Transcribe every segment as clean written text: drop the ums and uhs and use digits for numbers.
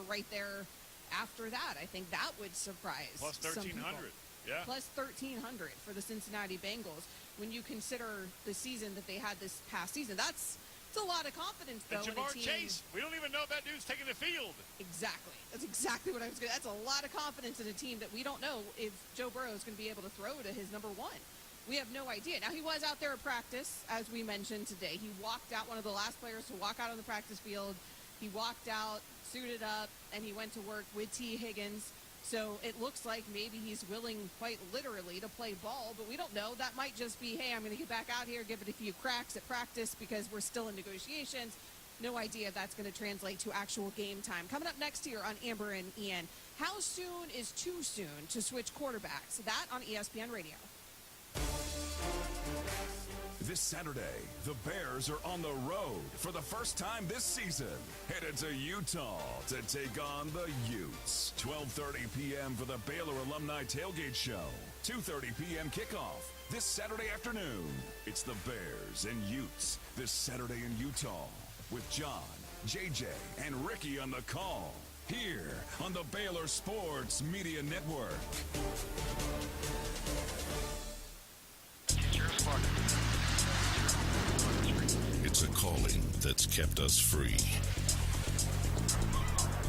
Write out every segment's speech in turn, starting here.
right there after that. I think that would surprise Plus 1,300. Yeah. Plus 1,300 for the Cincinnati Bengals. When you consider the season that they had this past season, it's a lot of confidence, though. And Jamar Chase, we don't even know if that dude's taking the field. Exactly. That's exactly what I was going to. That's a lot of confidence in a team that we don't know if Joe Burrow is going to be able to throw to his number one. We have no idea. Now, he was out there at practice, as we mentioned today. He walked out, one of the last players to walk out on the practice field. He walked out, suited up, and he went to work with T. Higgins. So it looks like maybe he's willing, quite literally, to play ball, but we don't know. That might just be, hey, I'm going to get back out here, give it a few cracks at practice because we're still in negotiations. No idea if that's going to translate to actual game time. Coming up next here on Amber and Ian, how soon is too soon to switch quarterbacks? That on ESPN Radio. This Saturday, the Bears are on the road for the first time this season. Headed to Utah to take on the Utes. 12:30 p.m. for the Baylor Alumni Tailgate Show. 2:30 p.m. kickoff this Saturday afternoon. It's the Bears and Utes this Saturday in Utah with John, JJ, and Ricky on the call. Here on the Baylor Sports Media Network. It's a calling that's kept us free.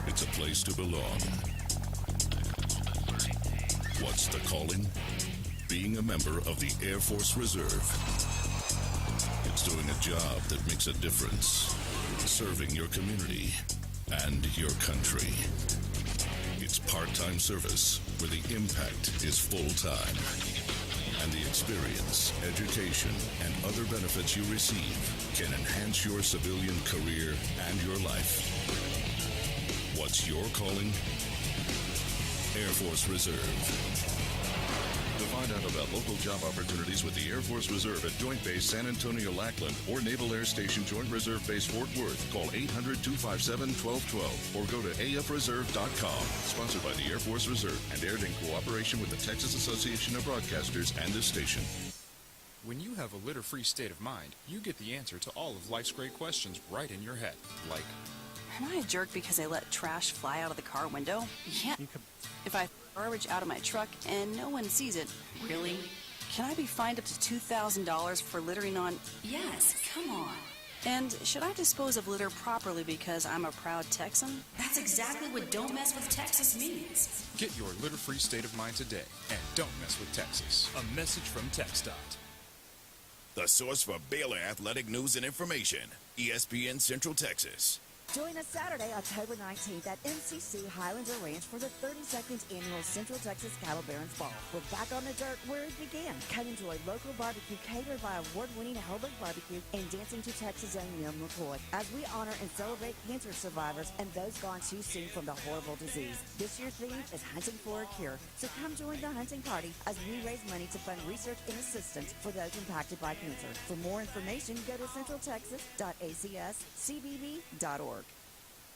It's a place to belong. What's the calling? Being a member of the Air Force Reserve. It's doing a job that makes a difference. Serving your community and your country. It's part-time service where the impact is full-time. And the experience, education, and other benefits you receive can enhance your civilian career and your life. What's your calling? Air Force Reserve. To find out about local job opportunities with the Air Force Reserve at Joint Base San Antonio Lackland or Naval Air Station Joint Reserve Base Fort Worth, call 800-257-1212 or go to afreserve.com. Sponsored by the Air Force Reserve and aired in cooperation with the Texas Association of Broadcasters and this station. When you have a litter-free state of mind, you get the answer to all of life's great questions right in your head. Like, am I a jerk because I let trash fly out of the car window? Yeah. If I throw garbage out of my truck and no one sees it, really? Can I be fined up to $2,000 for littering on? Yes, come on. And should I dispose of litter properly because I'm a proud Texan? That's exactly what Don't Mess with Texas means. get your litter-free state of mind today and don't mess with Texas. A message from TxDOT. The source for Baylor athletic news and information, ESPN Central Texas. Join us Saturday, October 19th at MCC Highlander Ranch for the 32nd Annual Central Texas Cattle Barons Ball. We're back on the dirt where it began. Come enjoy local barbecue catered by award-winning Hellberg Barbecue and Dancing to Texas own Neil McCoy as we honor and celebrate cancer survivors and those gone too soon from the horrible disease. This year's theme is Hunting for a Cure, so come join the hunting party as we raise money to fund research and assistance for those impacted by cancer. For more information, go to centraltexas.acscbb.org.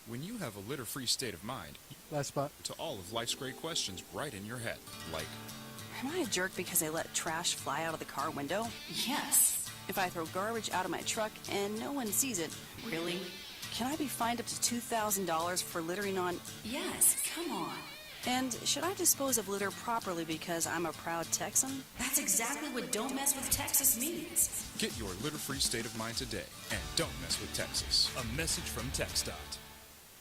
When you have a litter-free state of mind, last spot, to all of life's great questions right in your head, like, am I a jerk because I let trash fly out of the car window? Yes. If I throw garbage out of my truck and no one sees it, really? Can I be fined up to $2,000 for littering on? Yes, come on. And should I dispose of litter properly because I'm a proud Texan? That's exactly what Don't Mess with Texas means. Get your litter-free state of mind today and don't mess with Texas. A message from TxDOT.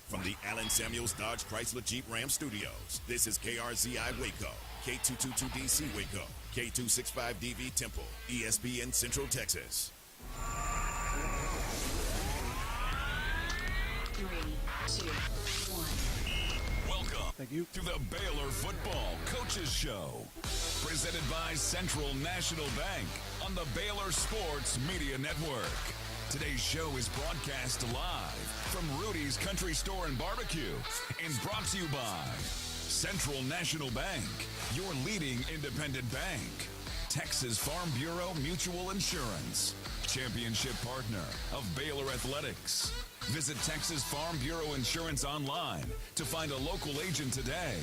From the Allen Samuels Dodge Chrysler Jeep Ram Studios, this is KRZI Waco, K222DC Waco, K265DV Temple, ESPN Central Texas. 3, 2, 1. Welcome thank you, to the Baylor Football Coaches Show, presented by Central National Bank on the Baylor Sports Media Network. Today's show is broadcast live from Rudy's Country Store and Barbecue and brought to you by Central National Bank, your leading independent bank. Texas Farm Bureau Mutual Insurance, championship partner of Baylor Athletics. Visit Texas Farm Bureau Insurance online to find a local agent today.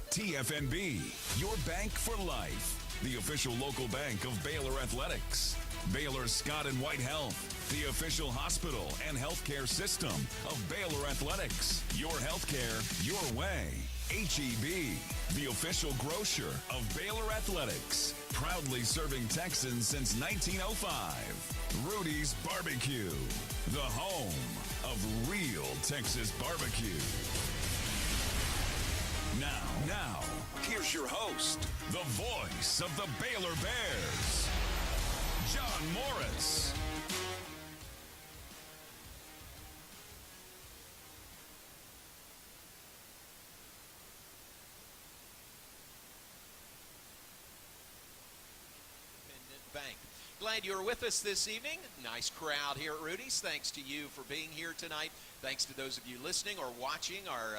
TFNB, your bank for life, the official local bank of Baylor Athletics. Baylor Scott and White Health, the official hospital and healthcare system of Baylor Athletics. Your healthcare, your way. HEB, the official grocer of Baylor Athletics. Proudly serving Texans since 1905. Rudy's Barbecue, the home of real Texas barbecue. Now, here's your host, the voice of the Baylor Bears, John Morris. Bank. Glad you're with us this evening. Nice crowd here at Rudy's. Thanks to you for being here tonight. Thanks to those of you listening or watching our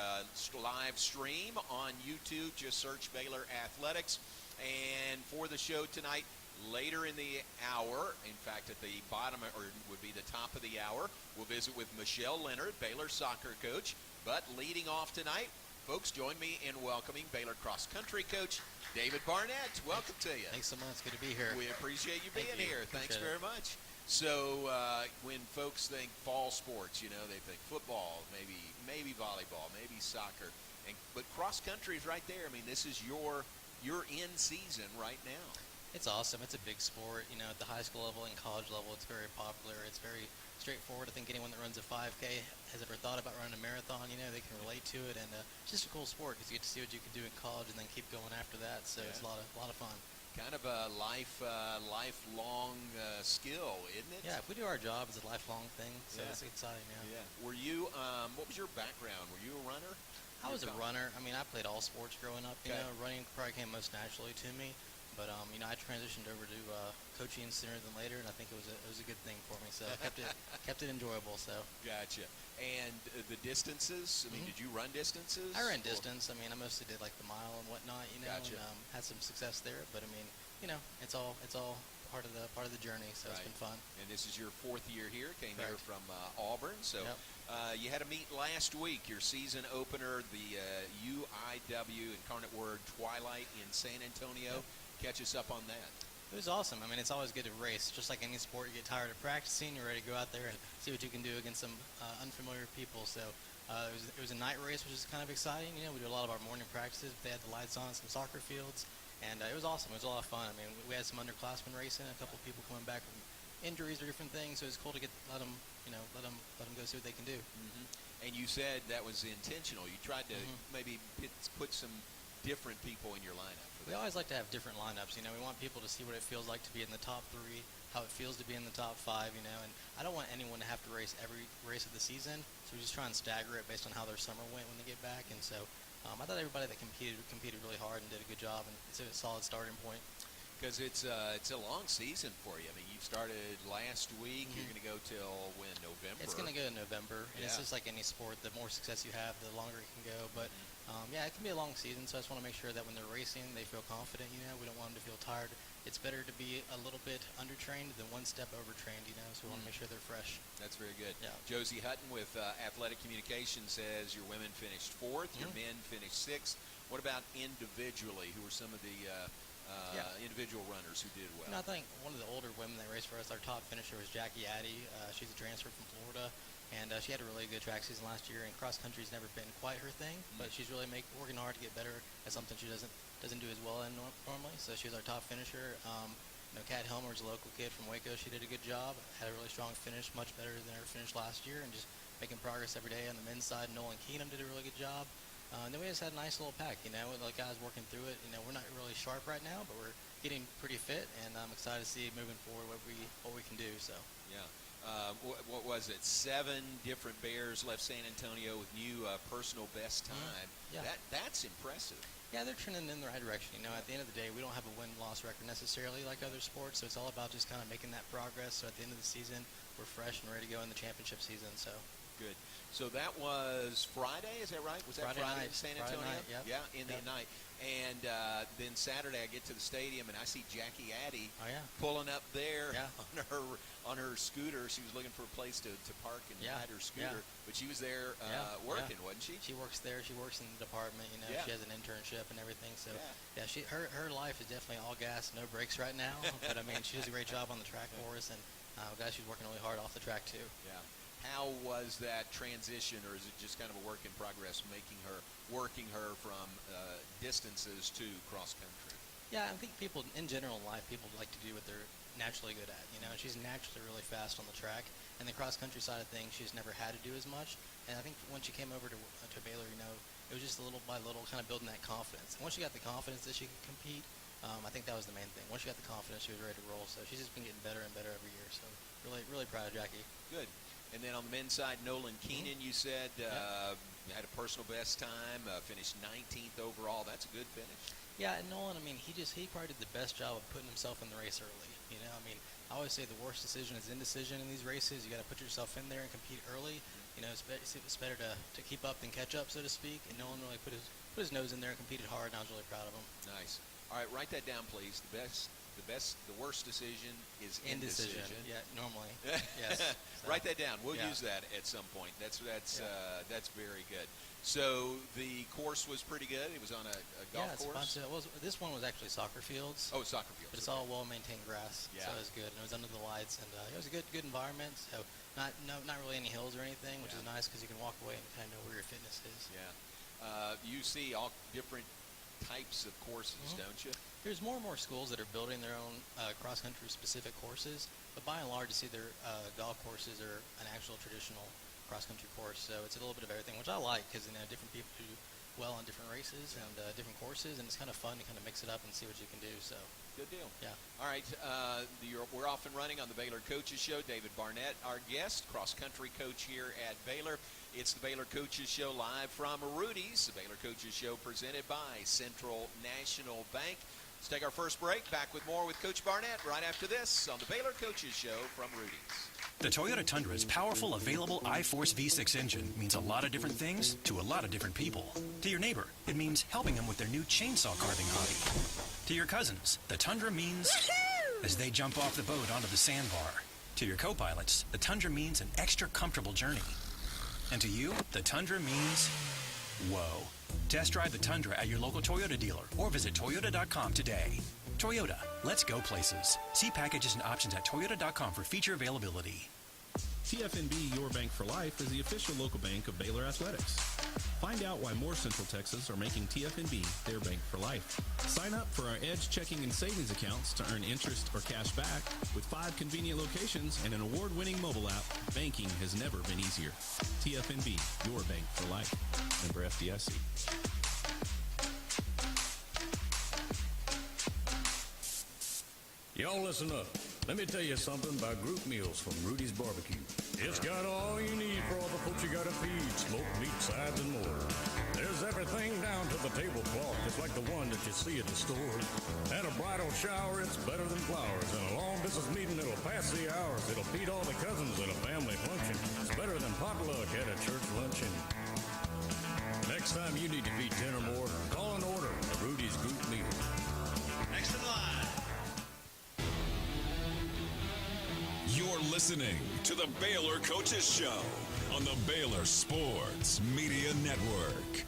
live stream on YouTube. Just search Baylor Athletics. And for the show tonight, later in the hour, in fact at the bottom, or would be the top of the hour, we'll visit with Michelle Lenard, Baylor soccer coach. But leading off tonight, folks, join me in welcoming Baylor cross country coach David Barnett. Welcome to you. Thanks so much. Good to be here. We appreciate you being Thank you. here. Thanks Appreciate very much. So when folks think fall sports, you know, they think football, maybe volleyball, maybe soccer, but cross country is right there. I mean, this is your in season right now. It's awesome. It's a big sport. You know, at the high school level and college level, it's very popular. It's very straightforward. I think anyone that runs a 5K has ever thought about running a marathon. You know, they can relate to it, and it's just a cool sport because you get to see what you can do in college and then keep going after that. So It's a lot of fun. Kind of a lifelong skill, isn't it? Yeah, if we do our job, it's a lifelong thing. So It's exciting. Yeah. Were you? What was your background? Were you a runner? I was a runner. I mean, I played all sports growing up. You Okay. know, running probably came most naturally to me. But you know, I transitioned over to coaching sooner than later, and I think it was a good thing for me. So I kept it enjoyable. So Gotcha. And the distances? I mean, did you run distances? I ran distance. I mean, I mostly did like the mile and whatnot. You know, Gotcha. and had some success there. But I mean, you know, it's all part of the journey. So It's been fun. And this is your fourth year here. Came here Correct. from Auburn. So you had a meet last week, your season opener, the UIW Incarnate Word Twilight in San Antonio. Catch us up on that. It was awesome. I mean, it's always good to race. Just like any sport, you get tired of practicing, you're ready to go out there and see what you can do against some unfamiliar people. So it was a night race, which is kind of exciting. You know, we do a lot of our morning practices. They had the lights on, some soccer fields, and it was awesome. It was a lot of fun. I mean, we had some underclassmen racing, a couple of people coming back from injuries or different things. So it's cool to let them go see what they can do. And you said that was intentional. You tried to maybe put some different people in your lineup. We always like to have different lineups. You know, we want people to see what it feels like to be in the top 3, how it feels to be in the top 5. You know, and I don't want anyone to have to race every race of the season. So we just try and stagger it based on how their summer went when they get back. And so I thought everybody that competed really hard and did a good job, and it's a solid starting point. Because it's a long season for you. I mean, you started last week. You're going to go till when? November? It's going to go to November. And it's Yeah. just like any sport. The more success you have, the longer it can go. But, it can be a long season. So I just want to make sure that when they're racing, they feel confident. You know, we don't want them to feel tired. It's better to be a little bit undertrained than one step overtrained, you know. So we want to make sure they're fresh. That's very good. Yeah. Josie Hutton with Athletic Communications says your women finished 4th, your men finished 6th. What about individually? Who were some of the individual runners who did well? You know, I think one of the older women that raced for us, our top finisher was Jackie Addy. She's a transfer from Florida, and she had a really good track season last year. And cross country's never been quite her thing, but she's really working hard to get better at something she doesn't do as well in normally. So she was our top finisher. You know, Kat Helmer's a local kid from Waco. She did a good job. Had a really strong finish, much better than her finish last year, and just making progress every day on the men's side. Nolan Keenum did a really good job. And then we just had a nice little pack, you know, with the guys working through it. You know, we're not really sharp right now, but we're getting pretty fit, and I'm excited to see moving forward what we can do. So Yeah. What was it? 7 different Bears left San Antonio with new personal best time. Yeah. That's impressive. Yeah, they're trending in the right direction. You know, at the end of the day, we don't have a win-loss record necessarily like other sports, so it's all about just kind of making that progress. So at the end of the season, we're fresh and ready to go in the championship season. So Good. So that was Friday, is that right? Was that Friday in San Antonio? Friday night, yep. Yeah, Indian night. And then Saturday I get to the stadium and I see Jackie Addy pulling up there on her scooter. She was looking for a place to park and ride her scooter, but she was there working, wasn't she? She works there. She works in the department. You know, she has an internship and everything. So her life is definitely all gas, no brakes right now. But I mean, she does a great job on the track for us, and guys, she's working really hard off the track too. Yeah. How was that transition, or is it just kind of a work in progress, working her from distances to cross country? Yeah, I think people in general in life, people like to do what they're naturally good at. You know, and she's naturally really fast on the track, and the cross country side of things, she's never had to do as much. And I think when she came over to Baylor, you know, it was just little by little, kind of building that confidence. And once she got the confidence that she could compete, I think that was the main thing. Once she got the confidence, she was ready to roll. So she's just been getting better and better every year. So really proud of Jackie. Good. And then on the men's side, Nolan Keenan, you said, had a personal best time, finished 19th overall. That's a good finish. Yeah, and Nolan, I mean, he probably did the best job of putting himself in the race early. You know, I mean, I always say the worst decision is indecision in these races. You got to put yourself in there and compete early. You know, it's better to keep up than catch up, so to speak. And Nolan really put his nose in there and competed hard, and I was really proud of him. Nice. All right, write that down, please. The worst decision is indecision. Yeah, normally. Yes. So, write that down. We'll use that at some point. That's very good. So the course was pretty good. It was on a golf course. This one was actually soccer fields. Oh, soccer fields. But it's all well-maintained grass, so it was good. And it was under the lights, and it was a good environment. So not really any hills or anything, which is nice because you can walk away and kind of know where your fitness is. Yeah. You see all different types of courses, don't you? There's more and more schools that are building their own cross-country specific courses, but by and large, you see their golf courses are an actual traditional cross-country course. So it's a little bit of everything, which I like because different people do well on different races and different courses, and it's kind of fun to kind of mix it up and see what you can do. So good deal. Yeah. All right, we're off and running on the Baylor Coaches Show. David Barnett, our guest, cross-country coach here at Baylor. It's the Baylor Coaches Show live from Rudy's. The Baylor Coaches Show presented by Central National Bank. Let's take our first break. Back with more with Coach Barnett right after this on the Baylor Coaches Show from Rudy's. The Toyota Tundra's powerful, available iForce V6 engine means a lot of different things to a lot of different people. To your neighbor, it means helping them with their new chainsaw carving hobby. To your cousins, the Tundra means as they jump off the boat onto the sandbar. To your co-pilots, the Tundra means an extra comfortable journey. And to you, the Tundra means whoa. Test drive the Tundra at your local Toyota dealer or visit Toyota.com today. Toyota, let's go places. See packages and options at Toyota.com for feature availability. TFNB Your Bank for Life is the official local bank of Baylor Athletics. Find out why more Central Texas are making TFNB their bank for life. Sign up for our Edge checking and savings accounts to earn interest or cash back. With 5 convenient locations and an award-winning mobile app, banking has never been easier. TFNB, your bank for life. Member FDIC. Y'all listen up. Let me tell you something about group meals from Rudy's Barbecue. It's got all you need for all the folks you gotta feed. Smoked meat, sides, and more. There's everything down to the tablecloth, just like the one that you see at the store. At a bridal shower, it's better than flowers. And a long business meeting, it'll pass the hours. It'll feed all the cousins at a family function. It's better than potluck at a church luncheon. Next time you need to feed 10 or more, call and order a Rudy's group meal. Next in line. You're listening to the Baylor Coaches Show on the Baylor Sports Media Network.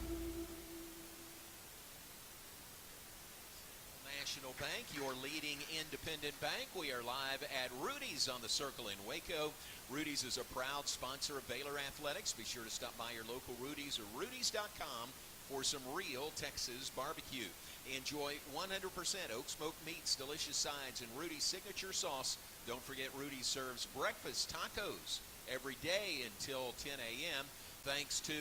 National Bank, your leading independent bank. We are live at Rudy's on the Circle in Waco. Rudy's is a proud sponsor of Baylor Athletics. Be sure to stop by your local Rudy's or Rudy's.com for some real Texas barbecue. Enjoy 100% oak smoked meats, delicious sides, and Rudy's signature sauce. Don't forget Rudy's serves breakfast tacos every day until 10 a.m. Thanks to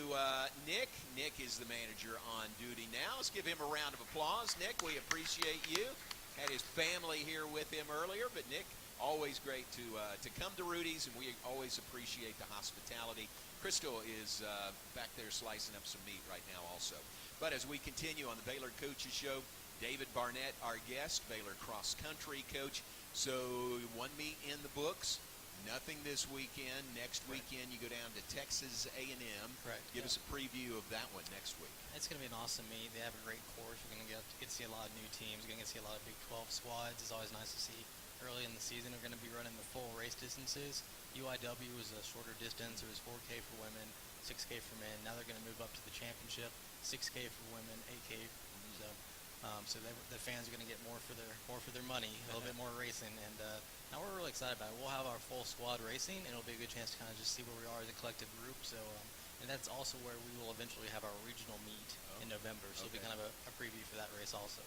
Nick. Nick is the manager on duty now. Let's give him a round of applause. Nick, we appreciate you. Had his family here with him earlier, but Nick, always great to come to Rudy's, and we always appreciate the hospitality. Crystal is back there slicing up some meat right now also. But as we continue on the Baylor Coaches Show, David Barnett, our guest, Baylor cross-country coach. So one meet in the books, Nothing this weekend. Next weekend, you go down to Texas A&M. Correct. Give us a preview of that one next week. It's going to be an awesome meet. They have a great course. We're going to get to see a lot of new teams. We're going to get to see a lot of Big 12 squads. It's always nice to see. Early in the season, we're going to be running the full race distances. UIW was a shorter distance. It was 4K for women, 6K for men. Now they're going to move up to the championship, 6K for women, 8K. So the fans are going to get more for their money, a little bit more racing, and now we're really excited about it. We'll have our full squad racing, and it'll be a good chance to kind of just see where we are as a collective group. So, and that's also where we will eventually have our regional meet in November. So it'll be kind of a preview for that race also.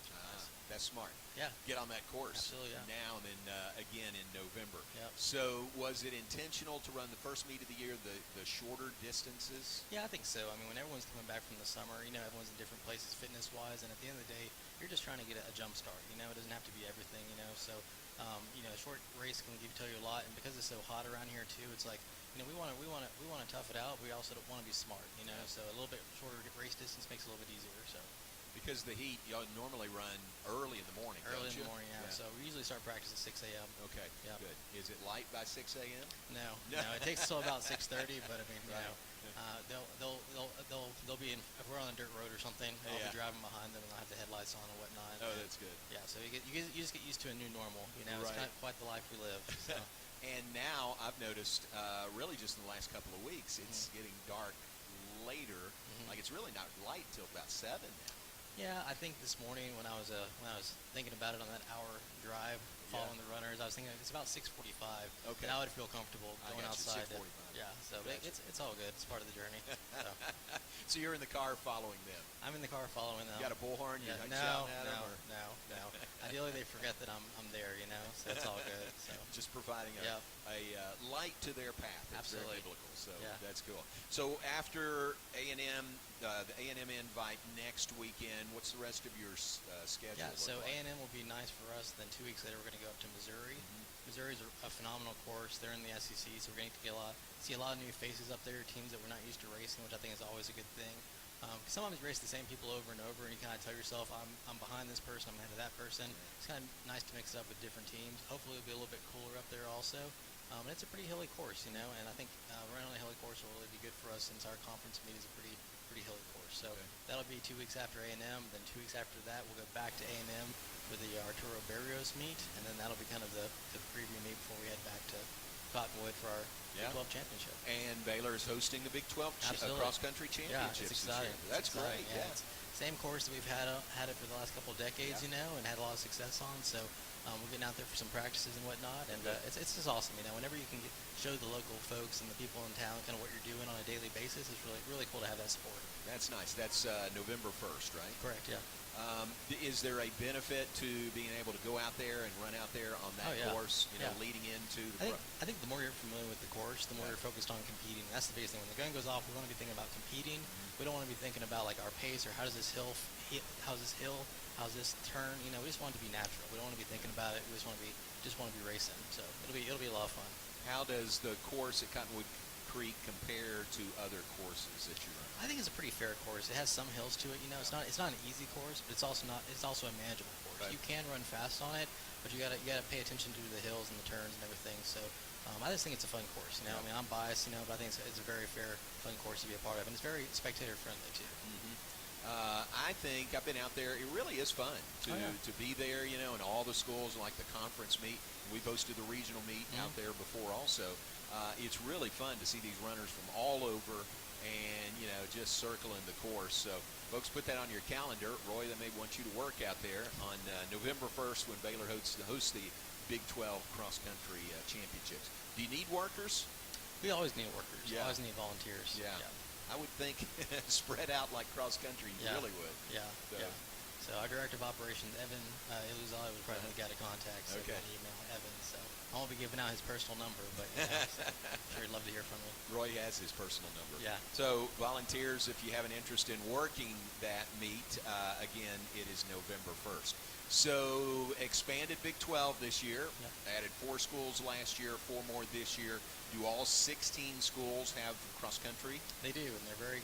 That's smart. Yeah. Get on that course. Absolutely, yeah. Now and then again in November. Yep. So was it intentional to run the first meet of the year, the shorter distances? Yeah, I think so. I mean, when everyone's coming back from the summer, everyone's in different places fitness-wise, and at the end of the day, you're just trying to get a jump start. It doesn't have to be everything, So, a short race can tell you a lot, and because it's so hot around here too, it's like, we want to tough it out. But we also don't want to be smart, So a little bit shorter race distance makes it a little bit easier. So. Because the heat, y'all normally run early in the morning, Early don't in you? the morning, yeah. So we usually start practice at 6 a.m. Okay, Yep. good. Is it light by 6 a.m.? No. It takes until about 6:30. But I mean, they'll be in. If we're on a dirt road or something, I'll be driving behind them and I'll have the headlights on and whatnot. Oh, that's good. Yeah. So you just get used to a new normal. It's kind of quite the life we live. So. And now I've noticed, really just in the last couple of weeks, it's getting dark later. Like it's really not light till about 7 now. Yeah, I think this morning when I was thinking about it on that hour drive following the runners, I was thinking it's about 6:45. Okay. And I would feel comfortable going outside. 6:45. Yeah, so it's all good. It's part of the journey. So. So you're in the car following them. I'm in the car following them. You got a bullhorn? Yeah, You're no. shouting at them, or? No. Ideally, they forget that I'm there. So it's all good. So. Just providing a light to their path. It's Absolutely. Very biblical. So that's cool. So after A&M, the A&M invite next weekend, what's the rest of your schedule? Yeah, so look like? A&M will be nice for us. Then 2 weeks later, we're going to go up to Missouri. Missouri's a phenomenal course. They're in the SEC, so we're going to see a lot of new faces up there, teams that we're not used to racing, which I think is always a good thing. Sometimes you race the same people over and over, and you kind of tell yourself, I'm behind this person, I'm ahead of that person. It's kind of nice to mix it up with different teams. Hopefully it'll be a little bit cooler up there also. And it's a pretty hilly course, and I think running on a hilly course will really be good for us since our conference meet is a pretty hilly course. So that'll be 2 weeks after A&M. Then 2 weeks after that, we'll go back to A&M for the Arturo Barrios meet, and then that'll be kind of the preview meet before we head back to Cottonwood for our Big 12 championship. And Baylor is hosting the Big 12 cross-country championships. Yeah, it's exciting. That's great. Yeah. It's same course that we've had it for the last couple of decades, and had a lot of success on. So we're getting out there for some practices and whatnot, and it's just awesome. Whenever you can show the local folks and the people in town kind of what you're doing on a daily basis, it's really cool to have that support. That's nice. That's November 1st, right? Correct. Yeah. Is there a benefit to being able to go out there and run out there on that course, leading into the I think the more you're familiar with the course, the more you're focused on competing. That's the biggest thing. When the gun goes off, we want to be thinking about competing. We don't want to be thinking about like our pace or how's this hill, how's this turn. We just want it to be natural. We don't want to be thinking about it. We just want to be racing. So it'll be a lot of fun. How does the course at Cottonwood Creek compare to other courses that you run? I think it's a pretty fair course. It has some hills to it. It's not an easy course, but it's also a manageable course. Right. You can run fast on it, but you gotta pay attention to the hills and the turns and everything. So I just think it's a fun course. I'm biased, but I think it's a very fair, fun course to be a part of, and it's very spectator friendly too. I think I've been out there. It really is fun to be there, and all the schools like the conference meet. We've hosted the regional meet out there before also. It's really fun to see these runners from all over and, just circling the course. So, folks, put that on your calendar. Roy, they may want you to work out there on November 1st when Baylor hosts the Big 12 cross-country championships. Do you need workers? We always need workers. Yeah. Always need volunteers. Yeah. I would think spread out like cross-country, you really would. Yeah. So our director of operations, Evan Iluzali, was probably the guy to contact. So Okay. Email Evan. So I won't be giving out his personal number, but so I'm sure he'd love to hear from me. Roy has his personal number. Yeah. So volunteers, if you have an interest in working that meet, again, it is November 1st. So expanded Big 12 this year. Yep. Added 4 schools last year, 4 more this year. Do all 16 schools have cross country? They do, and they're very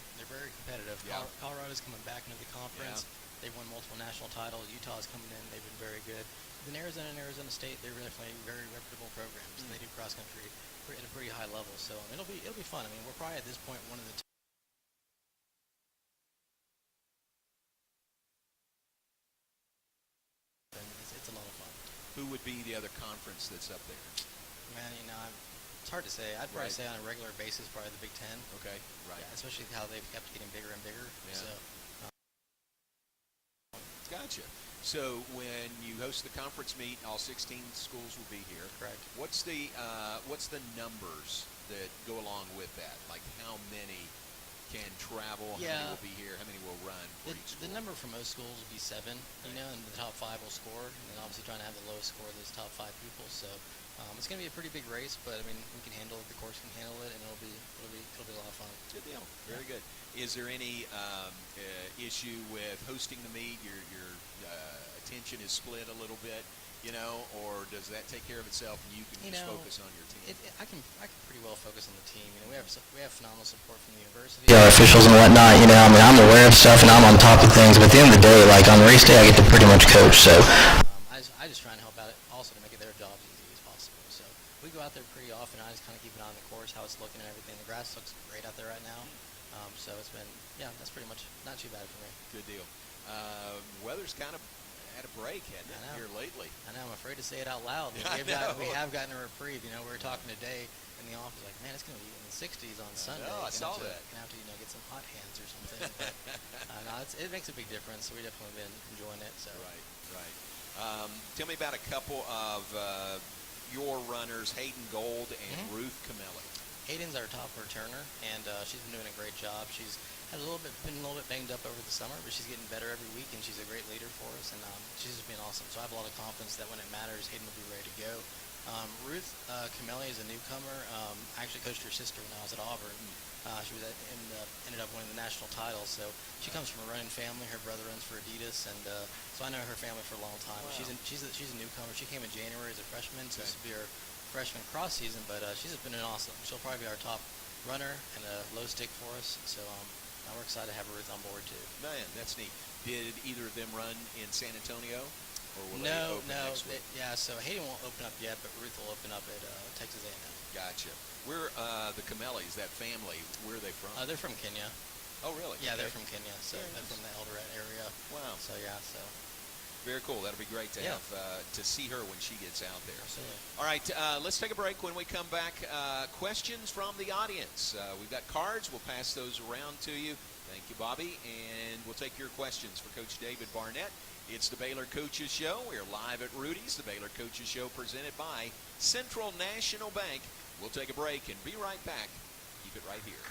competitive. Yeah. Colorado's coming back into the conference. Yeah. They've won multiple national titles. Utah's coming in. They've been very good. Then Arizona and Arizona State, they're definitely very reputable programs. They do cross country. at a pretty high level. So it'll be fun. I mean, we're probably at this point one of the and it's a lot of fun. Who would be the other conference that's up there? Man, it's hard to say. I'd probably say on a regular basis, probably the Big Ten. Okay, right. Yeah, especially how they've kept getting bigger and bigger. Yeah. So. Gotcha. So when you host the conference meet, all 16 schools will be here. Correct. What's the numbers that go along with that? Like how many can travel? Yeah. How many will be here? How many will run for each school? The number for most schools will be 7, and the top 5 will score, and then obviously trying to have the lowest score of those top 5 people. So it's going to be a pretty big race, but I mean we can handle it. The course can handle it, and it'll be a lot of fun. Good deal. Very good. Is there any issue with hosting the meet? Your attention is split a little bit, or does that take care of itself and you can just focus on your team? I can pretty well focus on the team. We have phenomenal support from the university. Our officials and whatnot, I'm aware of stuff and I'm on top of things, but at the end of the day, like on race day, I get to pretty much coach, so. I just try and help out also to make it their job as easy as possible. So we go out there pretty often. I just kind of keep an eye on the course, how it's looking and everything. The grass looks great out there right now. So it's been, that's pretty much not too bad for me. Good deal. Weather's kind of had a break, hasn't it, here lately? I know. I'm afraid to say it out loud. We have gotten a reprieve. We were talking today in the office, like, man, it's going to be in the 60s on Sunday. I saw that. Going to have to, get some hot hands or something. But no, it makes a big difference. So we've definitely been enjoying it. So. Right. Tell me about a couple of your runners, Hayden Gold and Ruth Camelli. Hayden's our top returner, and she's been doing a great job. She's been a little bit banged up over the summer, but she's getting better every week, and she's a great leader for us, and she's just been awesome. So I have a lot of confidence that when it matters, Hayden will be ready to go. Ruth Camelli is a newcomer. I actually coached her sister when I was at Auburn. She was ended up winning the national title. So she comes from a running family. Her brother runs for Adidas, and so I know her family for a long time. Wow. She's a newcomer. She came in January as a freshman. So this will be her freshman cross season, but she's just been awesome. She'll probably be our top runner and a low stick for us. So we're excited to have Ruth on board too. Man, that's neat. Did either of them run in San Antonio? Or will they open next week? So Hayden won't open up yet, but Ruth will open up at Texas A&M. Gotcha. Where the Camellis, that family, where are they from? They're from Kenya. Oh, really? Yeah, they're from Kenya. So they're from the Eldoret area. Wow. So very cool. That'll be great to have to see her when she gets out there. Absolutely. All right, let's take a break. When we come back, questions from the audience. We've got cards. We'll pass those around to you. Thank you, Bobby. And we'll take your questions for Coach David Barnett. It's the Baylor Coaches Show. We're live at Rudy's, the Baylor Coaches Show presented by Central National Bank. We'll take a break and be right back. Keep it right here.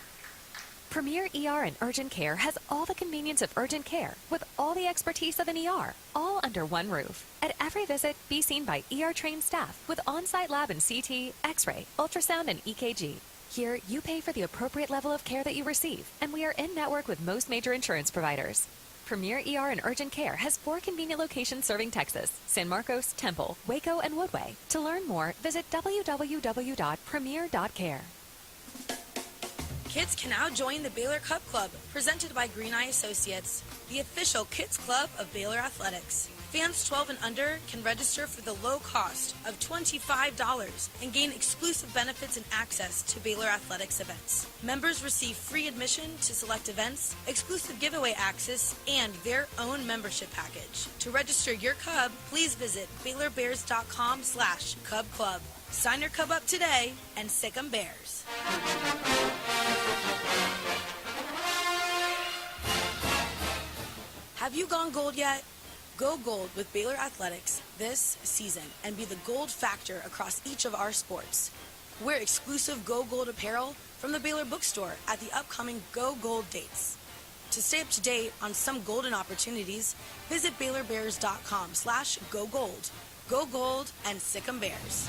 Premier ER and Urgent Care has all the convenience of urgent care with all the expertise of an ER, all under one roof. At every visit, be seen by ER-trained staff with on-site lab and CT, X-ray, ultrasound, and EKG. Here, you pay for the appropriate level of care that you receive, and we are in-network with most major insurance providers. Premier ER and Urgent Care has 4 convenient locations serving Texas: San Marcos, Temple, Waco, and Woodway. To learn more, visit www.premier.care. Kids can now join the Baylor Cup Club, presented by Green Eye Associates, the official kids club of Baylor Athletics. Fans 12 and under can register for the low cost of $25 and gain exclusive benefits and access to Baylor Athletics events. Members receive free admission to select events, exclusive giveaway access, and their own membership package. To register your Cub, please visit BaylorBears.com/Cub Club. Sign your Cub up today and sick 'em Bears. Have you gone gold yet? Go gold with Baylor Athletics this season and be the gold factor across each of our sports. Wear exclusive Go Gold apparel from the Baylor bookstore at the upcoming Go Gold dates. To stay up to date on some golden opportunities, visit BaylorBears.com/Go Gold. Go Gold and sick 'em Bears.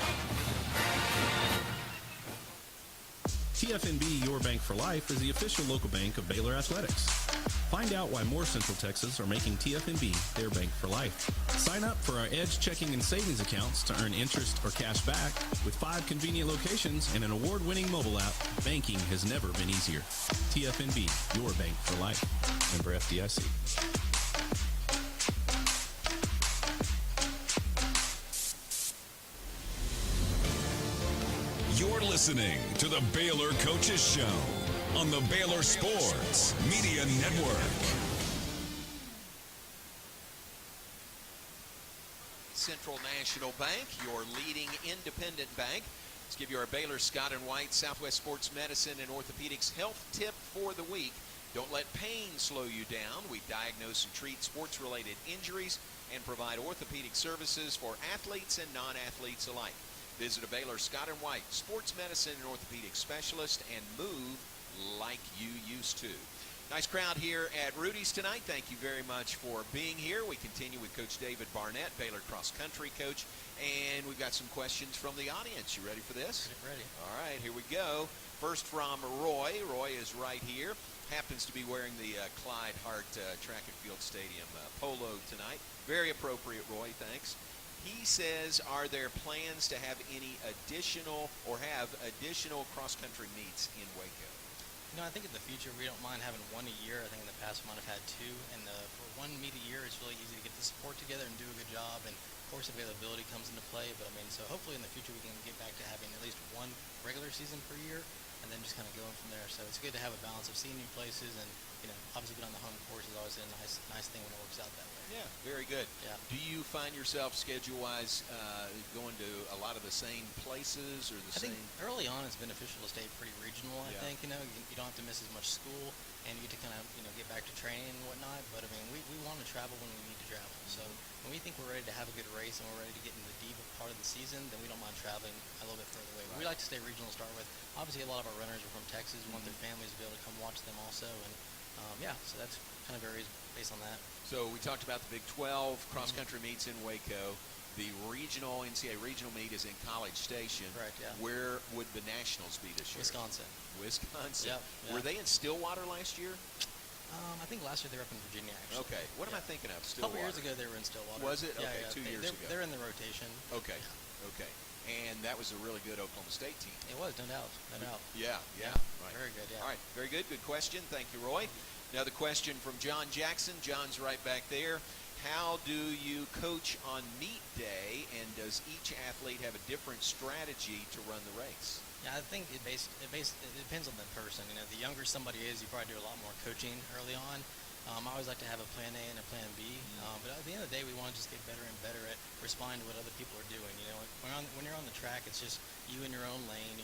TFNB Your Bank for Life is the official local bank of Baylor Athletics. Find out why more Central Texas are making TFNB their bank for life. Sign up for our Edge checking and savings accounts to earn interest or cash back. With 5 convenient locations and an award-winning mobile app, banking has never been easier. TFNB, your bank for life. Member FDIC. You're listening listening to the Baylor Coaches Show on the Baylor Sports Media Network. Central National Bank, your leading independent bank. Let's give you our Baylor Scott & White Southwest Sports Medicine and Orthopedics health tip for the week. Don't let pain slow you down. We diagnose and treat sports-related injuries and provide orthopedic services for athletes and non-athletes alike. Visit a Baylor Scott & White Sports Medicine and Orthopedic Specialist and move like you used to. Nice crowd here at Rudy's tonight. Thank you very much for being here. We continue with Coach David Barnett, Baylor cross country coach, and we've got some questions from the audience. You ready for this? Ready. All right, here we go. First from Roy. Roy is right here. Happens to be wearing the Clyde Hart Track and Field Stadium polo tonight. Very appropriate, Roy. Thanks. He says, are there plans to have any additional cross-country meets in Waco? You know, I think in the future we don't mind having one a year. I think in the past we might have had two, and for one meet a year, it's really easy to get the support together and do a good job. And of course, availability comes into play. But I mean, so hopefully in the future we can get back to having at least one regular season per year, and then just kind of going from there. So it's good to have a balance of seeing new places, and you know, obviously being on the home course is always a nice thing when it works out that way. Yeah, very good. Yeah. Do you find yourself schedule-wise going to a lot of the same places or I think early on it's beneficial to stay pretty regional. I think you don't have to miss as much school, and you get to kind of get back to training and whatnot. But I mean, we want to travel when we need to travel. So when we think we're ready to have a good race and we're ready to get into the deep part of the season, then we don't mind traveling a little bit further away. Right. We like to stay regional to start with. Obviously, a lot of our runners are from Texas. We want their families to be able to come watch them also, and so that's kind of varies based on that. So we talked about the Big 12 cross-country meets in Waco. The regional NCAA regional meet is in College Station. Correct, yeah. Where would the nationals be this year? Wisconsin. Wisconsin. Yep. Were they in Stillwater last year? I think last year they were up in Virginia, actually. Okay. What am I thinking of? Stillwater. A couple years ago they were in Stillwater. Was it? Okay, yeah. 2 years ago. They're in the rotation. Okay. Okay. And that was a really good Oklahoma State team. It was, no doubt. Yeah. Right. Very good, yeah. All right, very good. Good question. Thank you, Roy. Another question from John Jackson. John's right back there. How do you coach on meet day, and does each athlete have a different strategy to run the race? Yeah, I think it depends on the person. The younger somebody is, you probably do a lot more coaching early on. I always like to have a plan A and a plan B, but at the end of the day, we want to just get better and better at responding to what other people are doing. When you're on the track, it's just you in your own lane.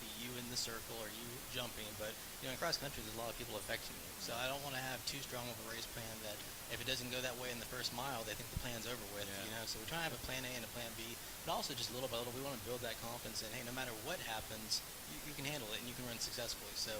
Be you in the circle or you jumping. But in cross country, there's a lot of people affecting you. So I don't want to have too strong of a race plan that if it doesn't go that way in the first mile, they think the plan's over with. So we're trying to have a plan A and a plan B, but also just little by little, we want to build that confidence. And hey, no matter what happens, you can handle it and you can run successfully. So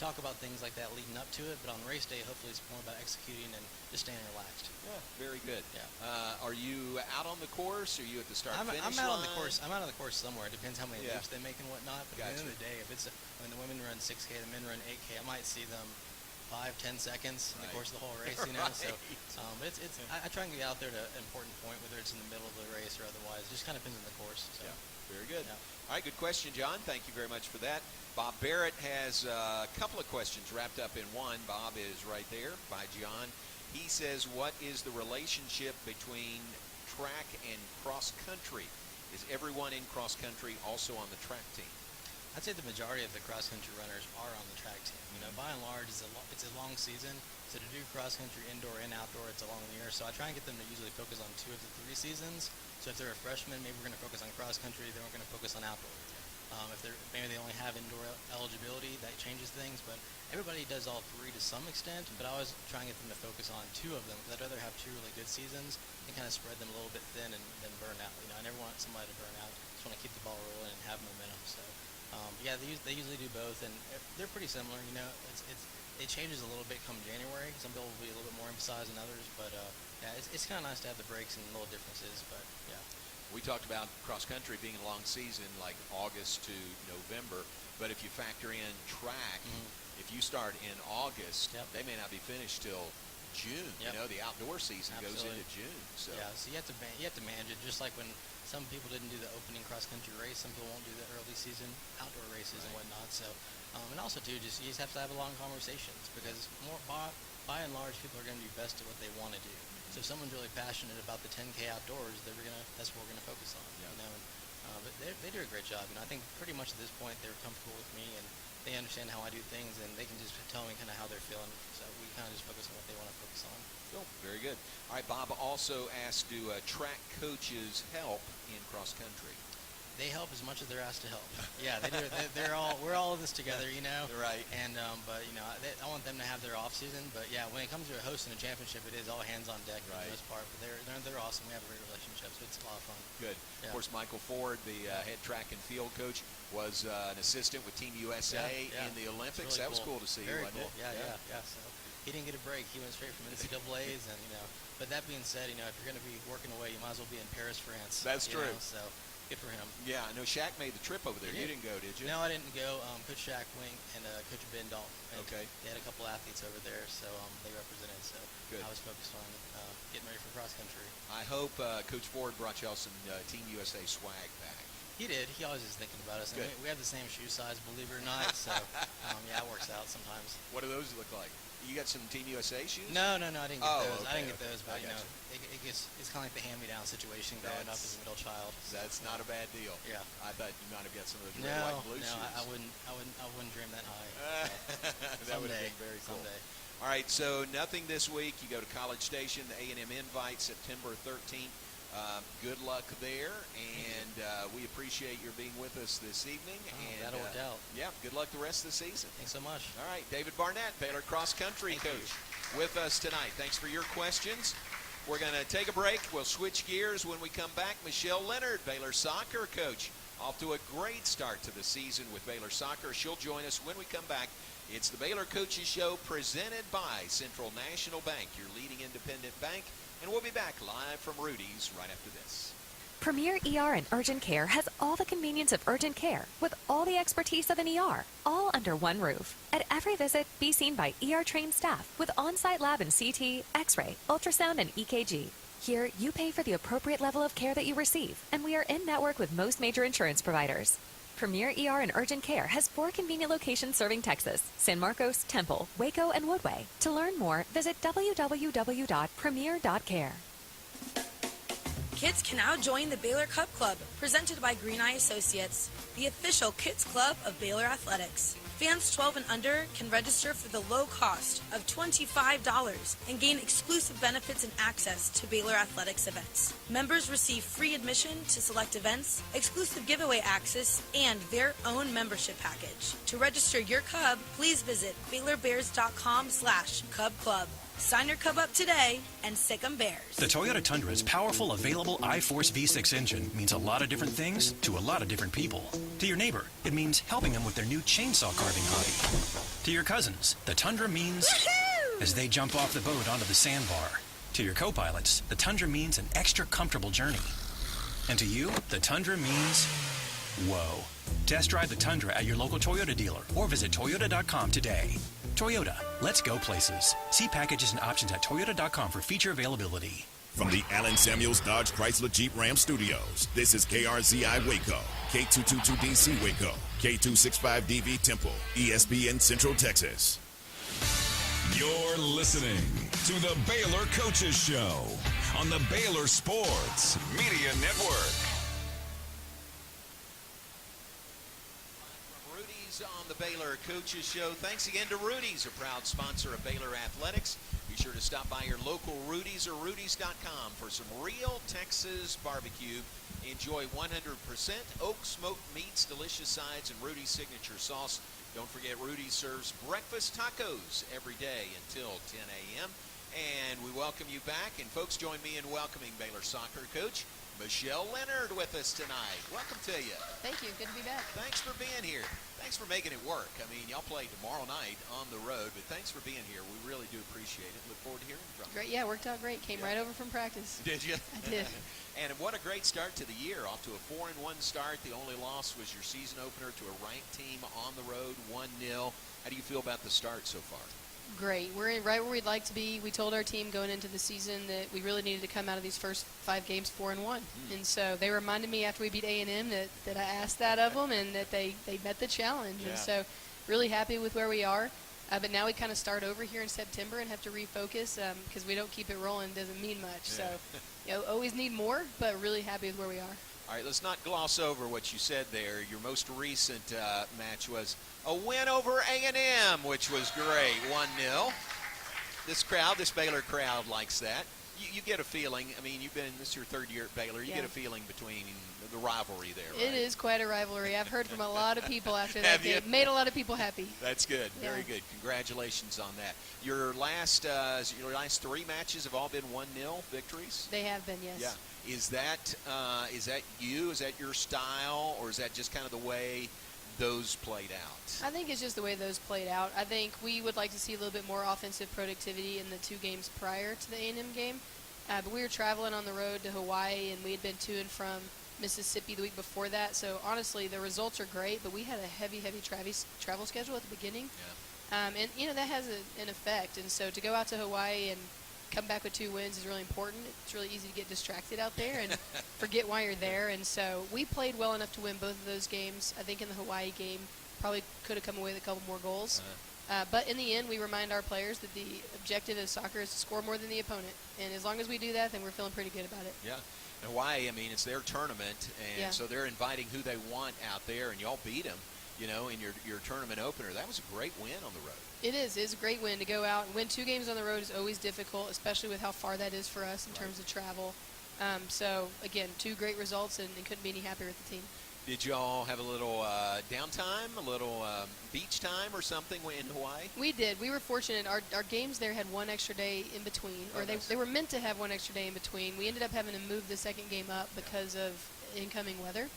talk about things like that leading up to it, but on race day, hopefully it's more about executing and just staying relaxed. Yeah, very good. Yeah. Are you out on the course? Are you at the start-finish I'm out line? on the course. I'm out on the course somewhere. It depends how many loops they make and whatnot. But at the end of the day, if it's when the women run 6K, the men run 8K, I might see them 5-10 seconds in the course of the whole race. So I try and get out there to an important point, whether it's in the middle of the race or otherwise. It just kind of depends on the course. So. Yeah, very good. Yeah. All right, good question, John. Thank you very much for that. Bob Barrett has a couple of questions wrapped up in one. Bob is right there by John. He says, what is the relationship between track and cross-country? Is everyone in cross-country also on the track team? I'd say the majority of the cross-country runners are on the track team. By and large, it's a long season. So to do cross-country indoor and outdoor, it's a long year. So I try and get them to usually focus on 2 of the 3 seasons. So if they're a freshman, maybe we're going to focus on cross-country. Then we're going to focus on outdoor. If maybe they only have indoor eligibility, that changes things. But everybody does all 3 to some extent. But I always try and get them to focus on 2 of them because I'd rather have 2 really good seasons and kind of spread them a little bit thin and then burn out. I never want somebody to burn out. Just want to keep the ball rolling and have momentum. So they usually do both, and they're pretty similar. It changes a little bit come January. Some people will be a little bit more emphasized than others, but it's kind of nice to have the breaks and little differences. But yeah. We talked about cross-country being a long season, like August to November. But if you factor in track, if you start in August, they may not be finished till June. The outdoor season goes into June. So so you have to manage it. Just like when some people didn't do the opening cross-country race, some people won't do the early season outdoor races and whatnot. So and also too, you just have to have long conversations because by and large, people are going to do best at what they want to do. So if someone's really passionate about the 10K outdoors, that's what we're going to focus on. And But they do a great job. I think pretty much at this point they're comfortable with me, and they understand how I do things, and they can just tell me kind of how they're feeling. So we kind of just focus on what they want to focus on. Cool. Very good. All right, Bob also asked, do track coaches help in cross country? They help as much as they're asked to help. Yeah, they do. We're all of this together, Right. And but I want them to have their off season. But yeah, when it comes to hosting a championship, it is all hands on deck for the most part. But they're awesome. We have a great relationship, so it's a lot of fun. Good. Yeah. Of course, Michael Ford, the head track and field coach, was an assistant with Team USA in the Olympics. Really that was cool to see. Very wasn't cool. it? Yeah. So he didn't get a break. He went straight from NCAA's, and But that being said, if you're going to be working away, you might as well be in Paris, France. That's true. So. Good for him. Yeah, I know Shaq made the trip over there. You didn't go, did you? No, I didn't go. Coach Shaq Wink and Coach Ben Dalton. Okay. They had a couple athletes over there, so they represented. So Good. I was focused on getting ready for cross country. I hope Coach Ford brought y'all some Team USA swag back. He did. He always is thinking about us. And we have the same shoe size, believe it or not. So yeah, it works out sometimes. What do those look like? You got some Team USA shoes? No, I didn't get those. Okay, I didn't get those, but it's kind of like the hand-me-down situation growing up as a middle child. That's not a bad deal. Yeah. I thought you might have got some of those red, white, and blue shoes. I wouldn't dream that high. That would have been very cool. Someday. All right, so nothing this week. You go to College Station, the A&M Invite, September 13th. Good luck there, and we appreciate your being with us this evening. That'll work out. Yeah, good luck the rest of the season. Thanks so much. All right, David Barnett, Baylor cross country coach, with us tonight. Thanks for your questions. We're going to take a break. We'll switch gears when we come back. Michelle Lenard, Baylor soccer coach, off to a great start to the season with Baylor soccer. She'll join us when we come back. It's the Baylor Coaches Show presented by Central National Bank, your leading independent bank. And we'll be back live from Rudy's right after this. Premier ER and Urgent Care has all the convenience of urgent care with all the expertise of an ER, all under one roof. At every visit, be seen by ER-trained staff with on-site lab and CT, X-ray, ultrasound, and EKG. Here, you pay for the appropriate level of care that you receive, and we are in network with most major insurance providers. Premier ER and Urgent Care has 4 convenient locations serving Texas: San Marcos, Temple, Waco, and Woodway. To learn more, visit www.premier.care. Kids can now join the Baylor Cup Club, presented by Green Eye Associates, the official kids club of Baylor Athletics. Fans 12 and under can register for the low cost of $25 and gain exclusive benefits and access to Baylor Athletics events. Members receive free admission to select events, exclusive giveaway access, and their own membership package. To register your Cub, please visit BaylorBears.com/Cub Club. Sign your Cub up today and sick 'em Bears. The Toyota Tundra's powerful, available iForce V6 engine means a lot of different things to a lot of different people. To your neighbor, it means helping them with their new chainsaw carving hobby. To your cousins, the Tundra means as they jump off the boat onto the sandbar. To your co-pilots, the Tundra means an extra comfortable journey. And to you, the Tundra means whoa. Test drive the Tundra at your local Toyota dealer or visit Toyota.com today. Toyota, let's go places. See packages and options at Toyota.com for feature availability. From the Allen Samuels Dodge Chrysler Jeep Ram Studios, this is KRZI Waco, K222DC Waco, K265DV Temple, ESPN Central Texas. You're listening to the Baylor Coaches Show on the Baylor Sports Media Network. On the Baylor Coaches Show. Thanks again to Rudy's, a proud sponsor of Baylor Athletics. Be sure to stop by your local Rudy's or Rudy's.com for some real Texas barbecue. Enjoy 100% oak smoked meats, delicious sides, and Rudy's signature sauce. Don't forget, Rudy's serves breakfast tacos every day until 10 a.m. And we welcome you back. And folks, join me in welcoming Baylor soccer coach Michelle Lenard with us tonight. Welcome to you. Thank you. Good to be back. Thanks for being here. Thanks for making it work. I mean, y'all play tomorrow night on the road, but thanks for being here. We really do appreciate it. Look forward to hearing from you. Great. Yeah, worked out great. Came right over from practice. Did you? I did. And what a great start to the year. Off to a 4-1 start. The only loss was your season opener to a ranked team on the road, 1-0. How do you feel about the start so far? Great. We're right where we'd like to be. We told our team going into the season that we really needed to come out of these first 5 games 4-1. And so they reminded me after we beat A&M that I asked that of them and that they met the challenge. Yeah. And so really happy with where we are. But now we kind of start over here in September and have to refocus because we don't keep it rolling. It doesn't mean much. Yeah. So, always need more, but really happy with where we are. All right, let's not gloss over what you said there. Your most recent match was a win over A&M, which was great, 1-0. This Baylor crowd likes that. You get a feeling. I mean, this is your third year at Baylor. You get a feeling between the rivalry there, right? It is quite a rivalry. I've heard from a lot of people after that game. Made a lot of people happy. That's good. Very good. Congratulations on that. Your last 3 matches have all been 1-0 victories? They have been, yes. Yeah. Is that you? Is that your style, or is that just kind of the way those played out? I think it's just the way those played out. I think we would like to see a little bit more offensive productivity in the 2 games prior to the A&M game. But we were traveling on the road to Hawaii, and we had been to and from Mississippi the week before that. So, honestly, the results are great, but we had a heavy travel schedule at the beginning. Yeah. And, that has an effect. And so to go out to Hawaii and come back with 2 wins is really important. It's really easy to get distracted out there and forget why you're there. And so we played well enough to win both of those games. I think in the Hawaii game, probably could have come away with a couple more goals. But in the end, we remind our players that the objective of soccer is to score more than the opponent. And as long as we do that, then we're feeling pretty good about it. Yeah. And Hawaii, it's their tournament, and so they're inviting who they want out there, and y'all beat them, in your tournament opener. That was a great win on the road. It is. It's a great win to go out and win 2 games on the road is always difficult, especially with how far that is for us in terms of travel. So, again, 2 great results, and couldn't be any happier with the team. Did y'all have a little downtime, a little beach time or something in Hawaii? We did. We were fortunate. Our games there had 1 extra day in between, or they were meant to have 1 extra day in between. We ended up having to move the second game up because of incoming weather.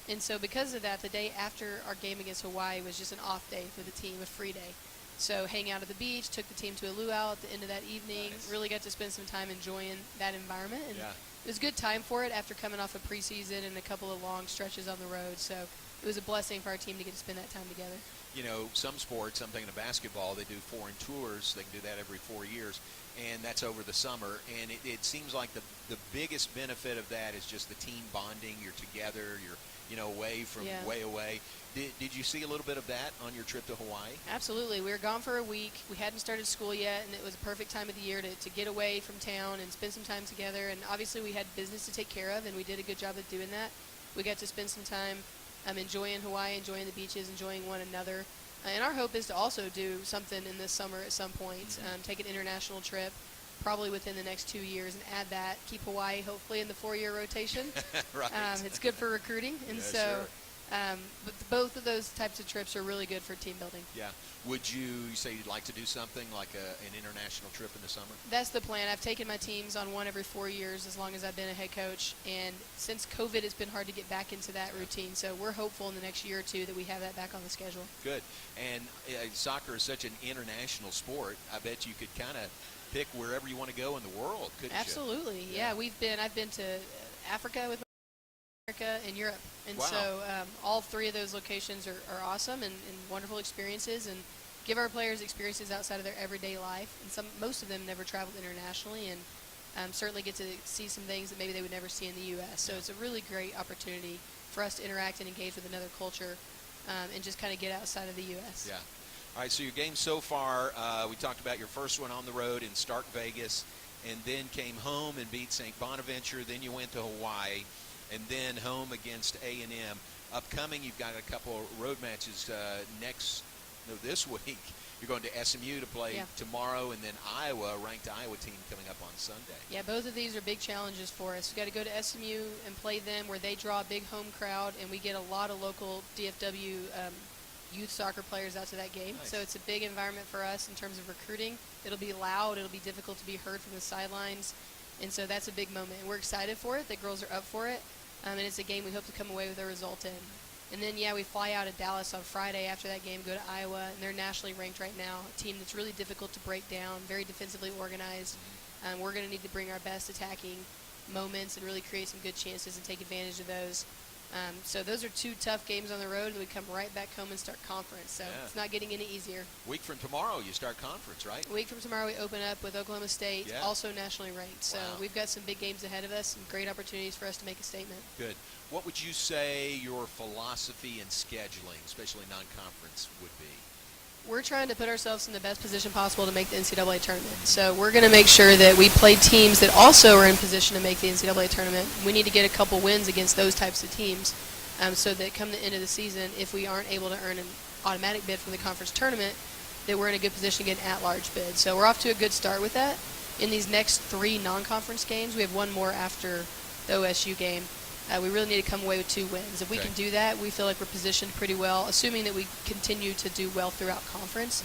And so because of that, the day after our game against Hawaii was just an off day for the team, a free day. So hang out at the beach, took the team to a luau at the end of that evening, really got to spend some time enjoying that environment. And it was a good time for it after coming off a preseason and a couple of long stretches on the road. So it was a blessing for our team to get to spend that time together. Some sports, I'm thinking of basketball, they do foreign tours. They can do that every 4 years, and that's over the summer. And it seems like the biggest benefit of that is just the team bonding. You're together. You're away from way away. Did you see a little bit of that on your trip to Hawaii? Absolutely. We were gone for a week. We hadn't started school yet, and it was a perfect time of the year to get away from town and spend some time together. And obviously we had business to take care of, and we did a good job of doing that. We got to spend some time enjoying Hawaii, enjoying the beaches, enjoying one another. And our hope is to also do something in this summer at some point, take an international trip, probably within the next 2 years, and add that, keep Hawaii hopefully in the 4-year rotation. Right. It's good for recruiting, and but both of those types of trips are really good for team building. Yeah. Would you say you'd like to do something like an international trip in the summer? That's the plan. I've taken my teams on one every 4 years as long as I've been a head coach, and since COVID, it's been hard to get back into that routine. So we're hopeful in the next year or 2 that we have that back on the schedule. Good. And soccer is such an international sport. I bet you could kind of pick wherever you want to go in the world, couldn't you? Absolutely. Yeah, I've been to Africa with America and Europe. And so all 3 of those locations are awesome and wonderful experiences, and give our players experiences outside of their everyday life. And most of them never traveled internationally, and certainly get to see some things that maybe they would never see in the U.S. So it's a really great opportunity for us to interact and engage with another culture and just kind of get outside of the U.S. Yeah. All right, so your game so far, we talked about your first one on the road in Stark Vegas, and then came home and beat St. Bonaventure. Then you went to Hawaii, and then home against A&M. Upcoming, you've got a couple of road matches this week. You're going to SMU to play tomorrow, and then Iowa, a ranked Iowa team coming up on Sunday. Yeah, both of these are big challenges for us. We've got to go to SMU and play them where they draw a big home crowd, and we get a lot of local DFW youth soccer players out to that game. Nice. So it's a big environment for us in terms of recruiting. It'll be loud. It'll be difficult to be heard from the sidelines. And so that's a big moment. And we're excited for it. The girls are up for it. And it's a game we hope to come away with a result in. And then, we fly out of Dallas on Friday after that game, go to Iowa, and they're nationally ranked right now, a team that's really difficult to break down, very defensively organized. We're going to need to bring our best attacking moments and really create some good chances and take advantage of those. So those are 2 tough games on the road, and we come right back home and start conference. So it's not getting any easier. Week from tomorrow, you start conference, right? A week from tomorrow, we open up with Oklahoma State, also nationally ranked. So we've got some big games ahead of us and great opportunities for us to make a statement. Good. What would you say your philosophy in scheduling, especially non-conference, would be? we're trying to put ourselves in the best position possible to make the NCAA tournament. So we're going to make sure that we play teams that also are in position to make the NCAA tournament. We need to get a couple wins against those types of teams so that come the end of the season, if we aren't able to earn an automatic bid for the conference tournament, that we're in a good position to get an at-large bid. So we're off to a good start with that. In these next 3 non-conference games, we have one more after the OSU game. We really need to come away with 2 wins. If we can do that, we feel like we're positioned pretty well, assuming that we continue to do well throughout conference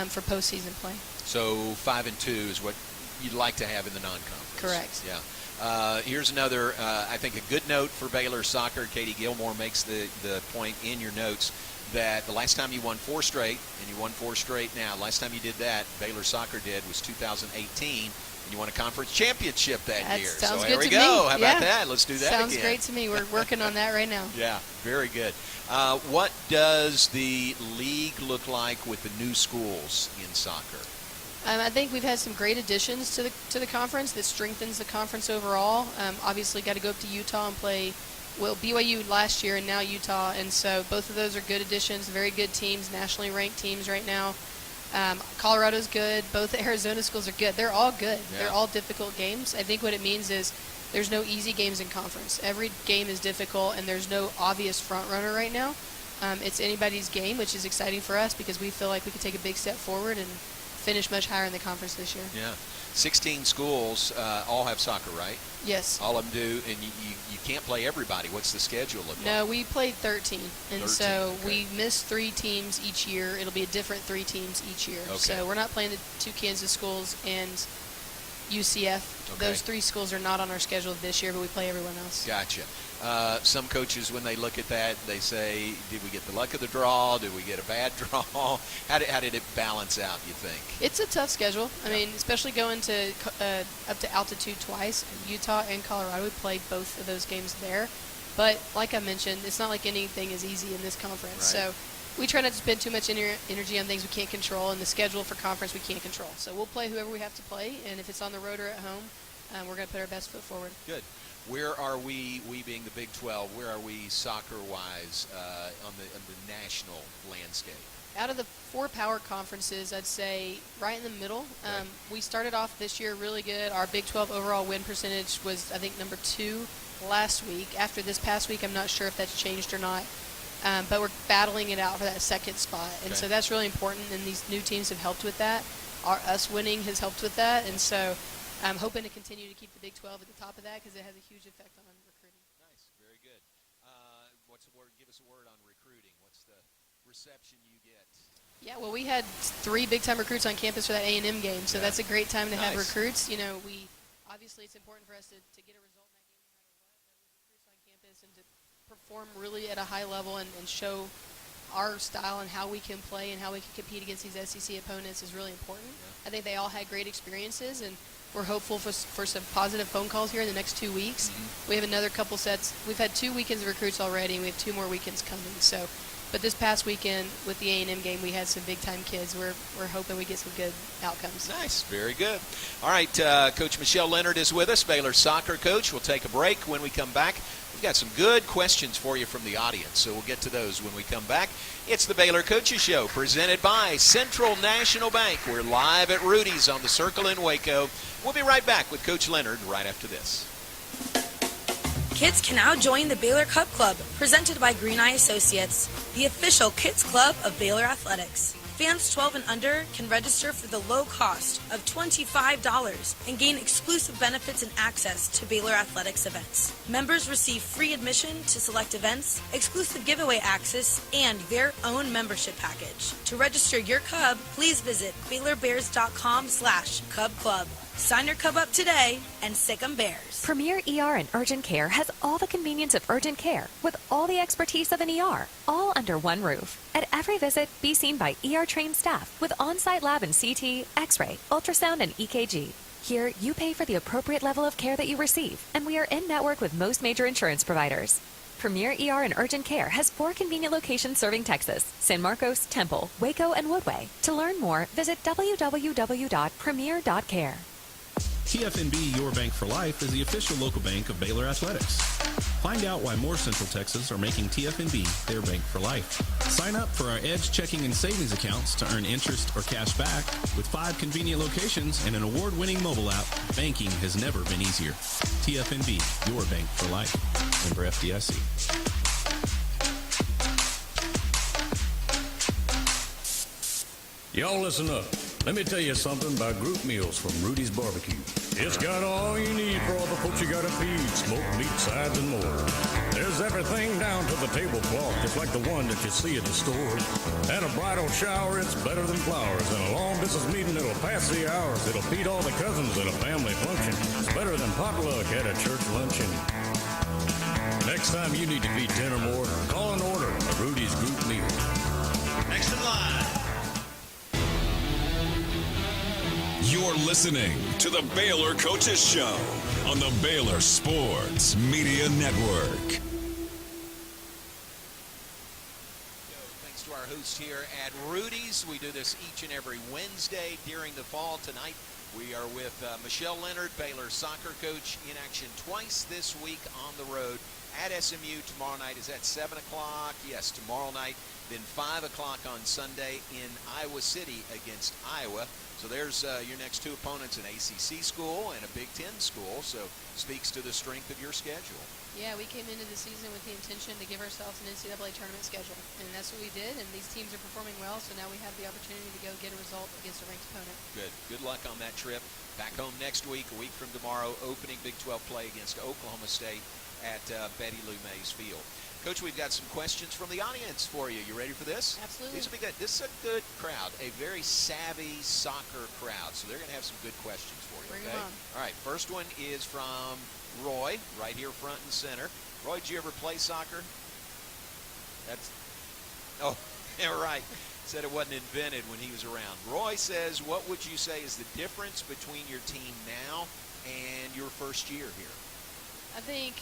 for postseason play. So 5-2 is what you'd like to have in the non-conference. Correct. Yeah. Here's another, I think, a good note for Baylor soccer. Katie Gilmore makes the point in your notes that the last time you won 4 straight, and you won 4 straight now, last time you did that, Baylor soccer did, was 2018. And you won a conference championship that year. Sounds so good there we to go. me. How about that? Let's do that Sounds again. great to me. We're working on that right now. Yeah, very good. What does the league look like with the new schools in soccer? I think we've had some great additions to the conference that strengthens the conference overall. Obviously, got to go up to Utah and play, BYU last year and now Utah, and so both of those are good additions, very good teams, nationally ranked teams right now. Colorado's good. Both the Arizona schools are good. They're all good. Yeah. They're all difficult games. I think what it means is there's no easy games in conference. Every game is difficult, and there's no obvious front runner right now. It's anybody's game, which is exciting for us because we feel like we could take a big step forward and finish much higher in the conference this year. Yeah. 16 schools all have soccer, right? Yes. All of them do, and you can't play everybody. What's the schedule look like? No, we played 13, and 13, so okay. we missed 3 teams each year. It'll be a different 3 teams each year. Okay. So we're not playing the 2 Kansas schools and UCF. Okay. Those 3 schools are not on our schedule this year, but we play everyone else. Gotcha. Some coaches, when they look at that, they say, did we get the luck of the draw? Did we get a bad draw? How did it balance out, you think? It's a tough schedule. I mean, especially going to up to altitude twice. Utah and Colorado, we played both of those games there. But like I mentioned, it's not like anything is easy in this conference. Right. So we try not to spend too much energy on things we can't control, and the schedule for conference we can't control. So we'll play whoever we have to play, and if it's on the road or at home, we're going to put our best foot forward. Good. Where are we being the Big 12, where are we soccer-wise on the national landscape? Out of the 4 power conferences, I'd say right in the middle. Okay. We started off this year really good. Our Big 12 overall win percentage was, I think, number 2 last week. After this past week, I'm not sure if that's changed or not. But we're battling it out for that second spot. And so that's really important, and these new teams have helped with that. Us winning has helped with that. And so I'm hoping to continue to keep the Big 12 at the top of that because it has a huge effect on recruiting. Nice. Very good. What's the word? Give us a word on recruiting. What's the reception you get? Yeah, well, we had 3 big-time recruits on campus for that A&M game, so that's a great time to have recruits. You know, obviously it's important for us to get a result in that game no matter what, but with recruits on campus and to perform really at a high level and show our style and how we can play and how we can compete against these SEC opponents is really important. Yeah. I think they all had great experiences, and we're hopeful for some positive phone calls here in the next 2 weeks. Mm-hmm. We have another couple sets. We've had 2 weekends of recruits already, and we have 2 more weekends coming. So, but this past weekend with the A&M game, we had some big-time kids. We're hoping we get some good outcomes. Nice. Very good. All right, Coach Michelle Lenard is with us, Baylor soccer coach. We'll take a break. When we come back, we've got some good questions for you from the audience, so we'll get to those when we come back. It's the Baylor Coaches Show, presented by Central National Bank. We're live at Rudy's on the Circle in Waco. We'll be right back with Coach Lenard right after this. Kids can now join the Baylor Cup Club, presented by Green Eye Associates, the official kids club of Baylor Athletics. Fans 12 and under can register for the low cost of $25 and gain exclusive benefits and access to Baylor Athletics events. Members receive free admission to select events, exclusive giveaway access, and their own membership package. To register your Cub, please visit BaylorBears.com/Cub Club. Sign your Cub up today and sick 'em Bears. Premier ER and Urgent Care has all the convenience of urgent care with all the expertise of an ER, all under one roof. At every visit, be seen by ER-trained staff with on-site lab and CT, X-ray, ultrasound, and EKG. Here, you pay for the appropriate level of care that you receive, and we are in-network with most major insurance providers. Premier ER and Urgent Care has 4 convenient locations serving Texas: San Marcos, Temple, Waco, and Woodway. To learn more, visit www.premier.care. TFNB Your Bank for Life is the official local bank of Baylor Athletics. Find out why more Central Texas are making TFNB their bank for life. Sign up for our Edge checking and savings accounts to earn interest or cash back. With 5 convenient locations and an award-winning mobile app, banking has never been easier. TFNB, your bank for life. Member FDIC. Y'all listen up. Let me tell you something about group meals from Rudy's Barbecue. It's got all you need for all the folks you gotta feed, smoked meat, sides, and more. There's everything down to the tablecloth, just like the one that you see at the store. At a bridal shower, it's better than flowers. And a long-distance meeting, it'll pass the hours. It'll feed all the cousins at a family function. It's better than potluck at a church luncheon. Next time you need to feed 10 or more, call and order a Rudy's group meal. Next in line. You're listening to the Baylor Coaches Show on the Baylor Sports Media Network. Thanks to our host here at Rudy's. We do this each and every Wednesday during the fall. Tonight we are with Michelle Lenard, Baylor soccer coach, in action twice this week on the road at SMU. Tomorrow night is at 7 o'clock. Yes, tomorrow night. Then 5 o'clock on Sunday in Iowa City against Iowa. So there's your next two opponents, an ACC school and a Big Ten school. So speaks to the strength of your schedule. Yeah, we came into the season with the intention to give ourselves an NCAA tournament schedule, and that's what we did, and these teams are performing well, so now we have the opportunity to go get a result against a ranked opponent. Good. Good luck on that trip. Back home next week, a week from tomorrow, opening Big 12 play against Oklahoma State at Betty Lou Mays Field. Coach, we've got some questions from the audience for you. You ready for this? Absolutely. These will be good. This is a good crowd, a very savvy soccer crowd, so they're going to have some good questions for you. Bring okay? them on. All right, first one is from Roy, right here front and center. Roy, did you ever play soccer? Oh, yeah, right. Said it wasn't invented when he was around. Roy says, what would you say is the difference between your team now and your first year here? I think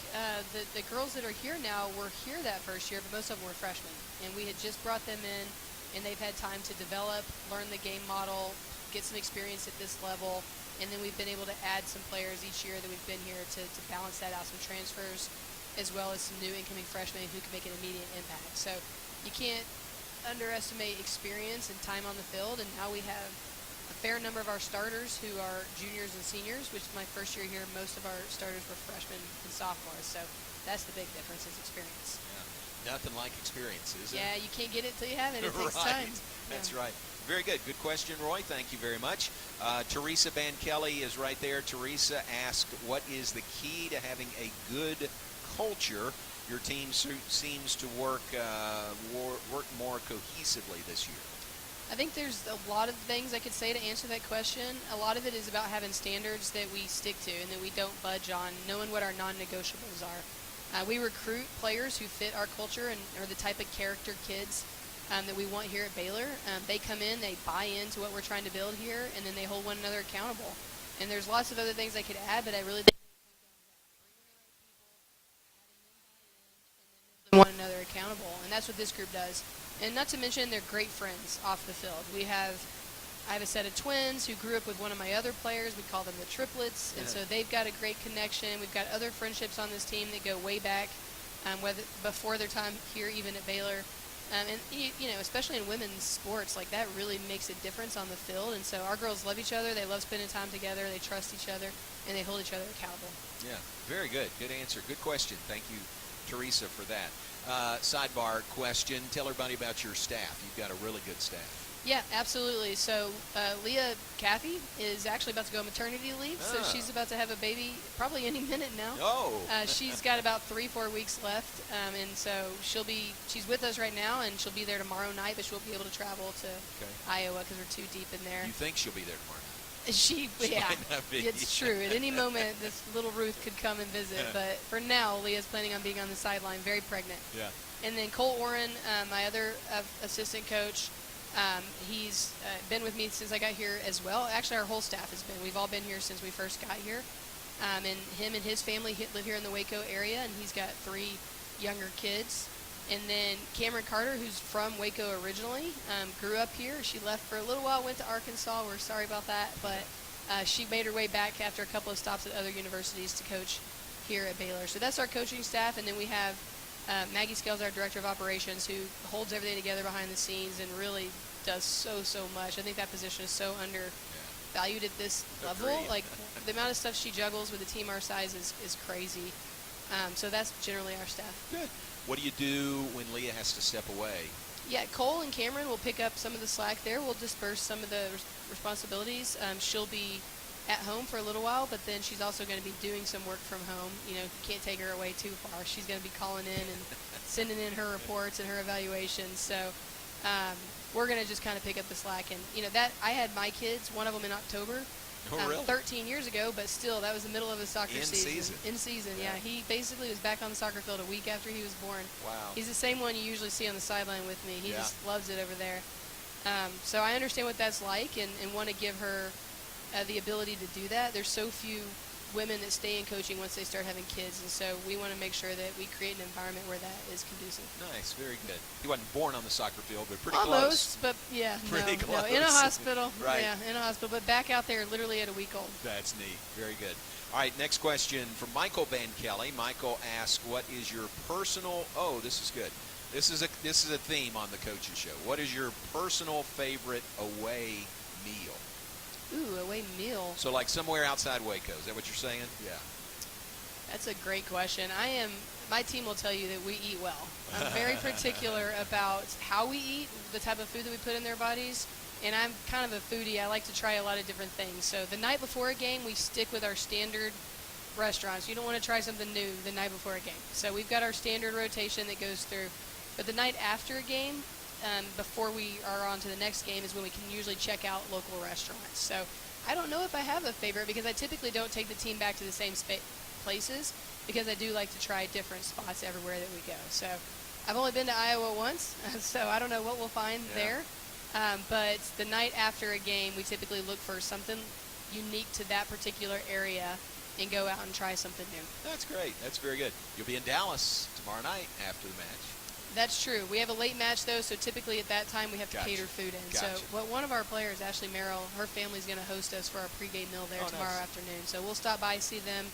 the girls that are here now were here that first year, but most of them were freshmen. And we had just brought them in, and they've had time to develop, learn the game model, get some experience at this level. And then we've been able to add some players each year that we've been here to balance that out, some transfers, as well as some new incoming freshmen who can make an immediate impact. So you can't underestimate experience and time on the field. And now we have a fair number of our starters who are juniors and seniors, which my first year here, most of our starters were freshmen and sophomores. So that's the big difference is experience. Yeah. Nothing like experience, is it? Yeah, you can't get it till you have it. It takes right. time. That's right. Very good. Good question, Roy. Thank you very much. Teresa Van Kelly is right there. Teresa asked, what is the key to having a good culture? Your team seems to work more cohesively this year. I think there's a lot of things I could say to answer that question. A lot of it is about having standards that we stick to and that we don't budge on, knowing what our non-negotiables are. We recruit players who fit our culture and are the type of character kids that we want here at Baylor. They come in, they buy into what we're trying to build here, and then they hold one another accountable. And there's lots of other things I could add, but I really think one another accountable, and that's what this group does. And not to mention, they're great friends off the field. I have a set of twins who grew up with one of my other players. We call them the triplets, and so they've got a great connection. We've got other friendships on this team that go way back, whether before their time here, even at Baylor. And you know, especially in women's sports, like that really makes a difference on the field. And so our girls love each other. They love spending time together. They trust each other, and they hold each other accountable. Yeah, very good. Good answer. Good question. Thank you, Teresa, for that. Sidebar question. Tell everybody about your staff. You've got a really good staff. Yeah, absolutely. So Leah Cathy is actually about to go on maternity leave, so she's about to have a baby probably any minute now. Oh. She's got about 3-4 weeks left, and so she's with us right now, and she'll be there tomorrow night, but she won't be able to travel to Iowa because we're too deep in there. You think she'll be there tomorrow night? Yeah, might not be. It's true. At any moment, this little Ruth could come and visit, but for now, Leah's planning on being on the sideline, very pregnant. Yeah. And then Cole Warren, my other assistant coach, he's been with me since I got here as well. Actually, our whole staff has been. We've all been here since we first got here. And him and his family live here in the Waco area, and he's got 3 younger kids. And then Cameron Carter, who's from Waco originally, grew up here. She left for a little while, went to Arkansas. We're sorry about that, but she made her way back after a couple of stops at other universities to coach here at Baylor. So that's our coaching staff, and then we have Maggie Scales, our director of operations, who holds everything together behind the scenes and really does so much. I think that position is so undervalued at this level. Like the amount of stuff she juggles with a team our size is crazy. So that's generally our staff. Good. What do you do when Leah has to step away? Yeah, Cole and Cameron will pick up some of the slack there. We'll disperse some of the responsibilities. She'll be at home for a little while, but then she's also going to be doing some work from home. You know, you can't take her away too far. She's going to be calling in and sending in her reports and her evaluations. So we're going to just kind of pick up the slack. And, you know, that I had my kids, one of them in October, 13 years ago, but still, that was the middle of the soccer season. In season, yeah. He basically was back on the soccer field a week after he was born. Wow. He's the same one you usually see on the sideline with me. He just loves it over there. So I understand what that's like and want to give her the ability to do that. There's so few women that stay in coaching once they start having kids, and so we want to make sure that we create an environment where that is conducive. Nice, very good. He wasn't born on the soccer field, but pretty Almost, close. but yeah, pretty close. No, in a hospital. Right. Yeah, in a hospital, but back out there literally at a week old. That's neat. Very good. All right, next question from Michael Van Kelly. Michael asks, "What is your personal?" Oh, this is good. This is a theme on the Coaches Show. What is your personal favorite away meal? Ooh, away meal. So like somewhere outside Waco. Is that what you're saying? Yeah. That's a great question. My team will tell you that we eat well. I'm very particular about how we eat, the type of food that we put in their bodies, and I'm kind of a foodie. I like to try a lot of different things. So the night before a game, we stick with our standard restaurants. You don't want to try something new the night before a game. So we've got our standard rotation that goes through. But the night after a game, before we are on to the next game, is when we can usually check out local restaurants. So I don't know if I have a favorite because I typically don't take the team back to the same places because I do like to try different spots everywhere that we go. So I've only been to Iowa once, so I don't know what we'll find there. But the night after a game, we typically look for something unique to that particular area and go out and try something new. That's great. That's very good. You'll be in Dallas tomorrow night after the match. That's true. We have a late match, though, so typically at that time we have to cater food in. So one of our players, Ashley Merrill, her family's going to host us for our pregame meal there tomorrow afternoon. So we'll stop by, see them,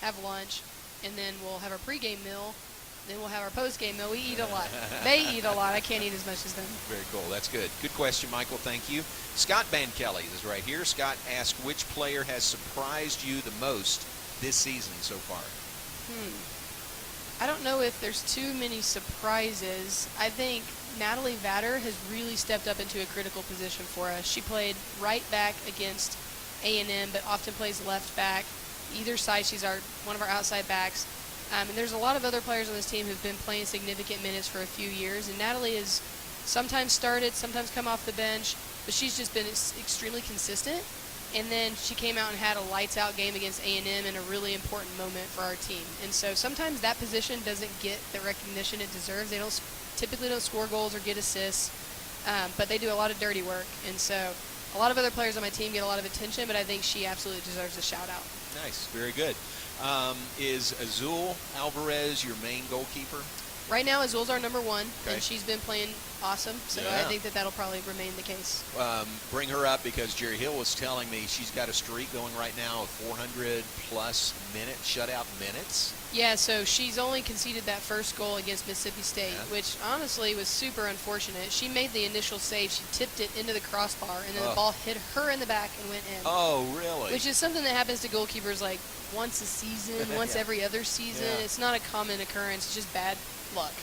have lunch, and then we'll have our pregame meal. Then we'll have our postgame meal. We eat a lot. They eat a lot. I can't eat as much as them. Very cool. That's good. Good question, Michael. Thank you. Scott Van Kelly is right here. Scott asked, which player has surprised you the most this season so far? I don't know if there's too many surprises. I think Natalie Vatter has really stepped up into a critical position for us. She played right back against A&M, but often plays left back. Either side, she's one of our outside backs. And there's a lot of other players on this team who've been playing significant minutes for a few years. And Natalie has sometimes started, sometimes come off the bench, but she's just been extremely consistent. And then she came out and had a lights-out game against A&M in a really important moment for our team. And so sometimes that position doesn't get the recognition it deserves. They typically don't score goals or get assists, but they do a lot of dirty work. And so a lot of other players on my team get a lot of attention, but I think she absolutely deserves a shout-out. Nice. Very good. Is Azul Alvarez your main goalkeeper? Right now, Azul's our number one, and she's been playing awesome, so I think that'll probably remain the case. Bring her up because Jerry Hill was telling me she's got a streak going right now of 400-plus shutout minutes. Yeah, so she's only conceded that first goal against Mississippi State, which honestly was super unfortunate. She made the initial save. She tipped it into the crossbar, and then the ball hit her in the back and went in. Oh, really? Which is something that happens to goalkeepers like once a season, once every other season. It's not a common occurrence. It's just bad luck.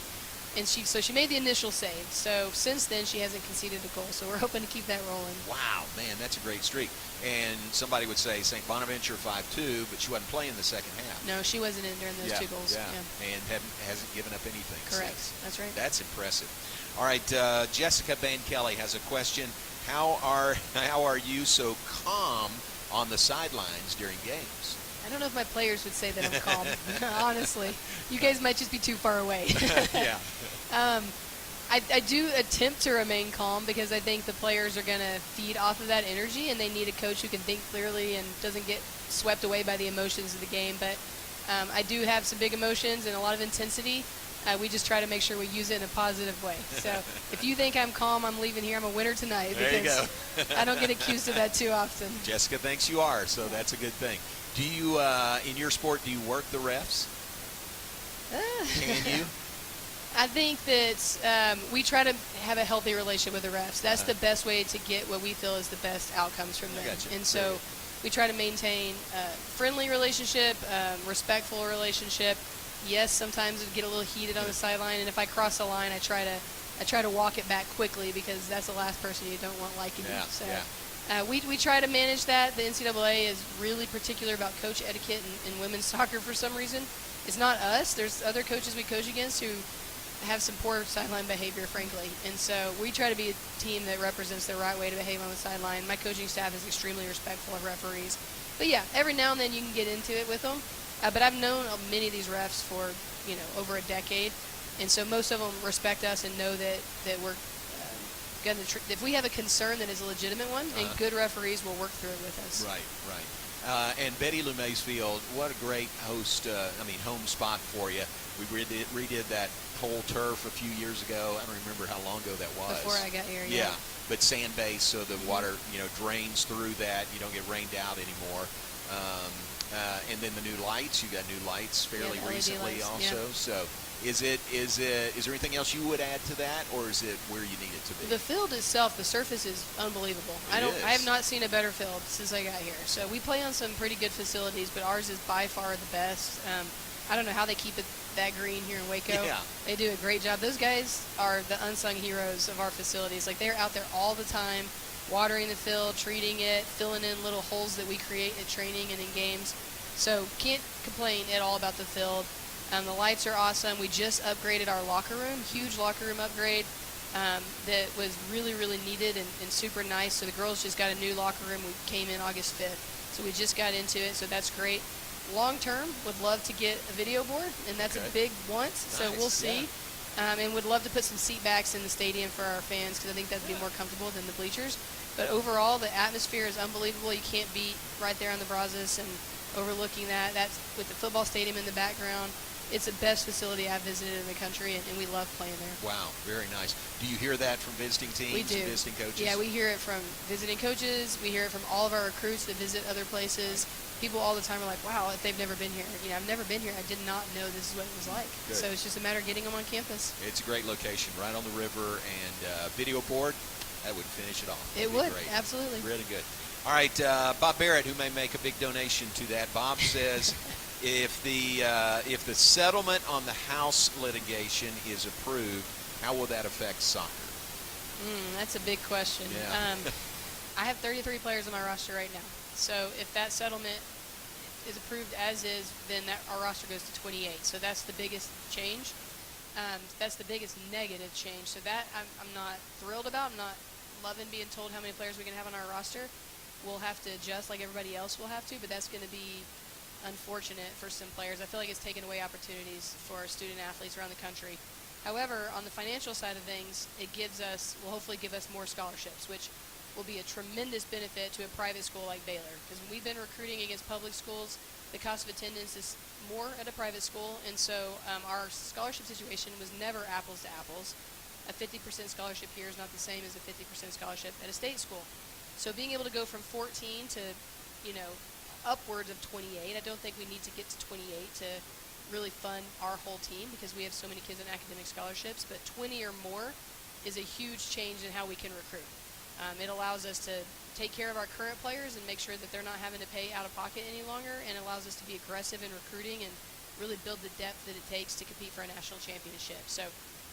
And she made the initial save. So since then, she hasn't conceded a goal. So we're hoping to keep that rolling. Wow, man, that's a great streak. And somebody would say St. Bonaventure 5-2, but she wasn't playing the second half. No, she wasn't in during those two goals. Yeah. And hasn't given up anything. Correct. Since. That's right. That's impressive. All right, Jessica Van Kelly has a question. How are you so calm on the sidelines during games? I don't know if my players would say that I'm calm, honestly. You guys might just be too far away. Yeah. I do attempt to remain calm because I think the players are going to feed off of that energy, and they need a coach who can think clearly and doesn't get swept away by the emotions of the game. But I do have some big emotions and a lot of intensity, We just try to make sure we use it in a positive way. So if you think I'm calm, I'm leaving here, I'm a winner tonight. There you go. I don't get accused of that too often. Jessica thinks you are, so that's a good thing. Do you, in your sport, do you work the refs? Can you? I think that we try to have a healthy relationship with the refs. That's the best way to get what we feel is the best outcomes from them. Gotcha. And so we try to maintain a friendly relationship, respectful relationship. Yes, sometimes it get a little heated on the sideline, and if I cross the line, I try to walk it back quickly because that's the last person you don't want liking you. So we try to manage that. The NCAA is really particular about coach etiquette in women's soccer for some reason. It's not us. There's other coaches we coach against who have some poor sideline behavior, frankly. And so we try to be a team that represents the right way to behave on the sideline. My coaching staff is extremely respectful of referees. But yeah, every now and then you can get into it with them. But I've known many of these refs for, over a decade. And so most of them respect us and know that we're going to, if we have a concern that is a legitimate one, and good referees will work through it with us. Right. And Betty Lou Maysfield, what a great home spot for you. We redid that whole turf a few years ago. I don't remember how long ago that was. Before I got here, yeah. But sand base, so the water, drains through that. You don't get rained out anymore. And then the new lights. You got new lights fairly recently lights, also. So is there anything else you would add to that, or is it where you need it to be? The field itself, the surface is unbelievable. I have not seen a better field since I got here. So we play on some pretty good facilities, but ours is by far the best. I don't know how they keep it that green here in Waco. Yeah. They do a great job. Those guys are the unsung heroes of our facilities. Like, they're out there all the time, watering the field, treating it, filling in little holes that we create at training and in games. So can't complain at all about the field. The lights are awesome. We just upgraded our locker room, huge locker room upgrade that was really, really needed and super nice. So the girls just got a new locker room. We came in August 5th. So we just got into it, so that's great. Long term, would love to get a video board, and that's a big want, so we'll see. Yeah. And would love to put some seat backs in the stadium for our fans because I think that'd be more comfortable than the bleachers. But overall, the atmosphere is unbelievable. You can't beat right there on the Brazos and overlooking that. That's with the football stadium in the background. It's the best facility I've visited in the country, and we love playing there. Wow, very nice. Do you hear that from visiting teams? We do. Visiting coaches? Yeah, we hear it from visiting coaches. We hear it from all of our recruits that visit other places. People all the time are like, wow, if they've never been here. I've never been here. I did not know this is what it was like. Good. So it's just a matter of getting them on campus. It's a great location, right on the river, and video board, that would finish it off. It would, great. Absolutely. Really good. All right, Bob Barrett, who may make a big donation to that. Bob says, if the settlement on the House litigation is approved, how will that affect soccer? That's a big question. Yeah. I have 33 players on my roster right now. So if that settlement is approved as is, then our roster goes to 28. So that's the biggest change. That's the biggest negative change. So that I'm not thrilled about. I'm not loving being told how many players we can have on our roster. We'll have to adjust like everybody else will have to, but that's going to be unfortunate for some players. I feel like it's taken away opportunities for student athletes around the country. However, on the financial side of things, will hopefully give us more scholarships, which will be a tremendous benefit to a private school like Baylor. Because when we've been recruiting against public schools, the cost of attendance is more at a private school, and so our scholarship situation was never apples to apples. A 50% scholarship here is not the same as a 50% scholarship at a state school. So being able to go from 14 to, upwards of 28, I don't think we need to get to 28 to really fund our whole team because we have so many kids in academic scholarships, but 20 or more is a huge change in how we can recruit. It allows us to take care of our current players and make sure that they're not having to pay out of pocket any longer, and allows us to be aggressive in recruiting and really build the depth that it takes to compete for a national championship. So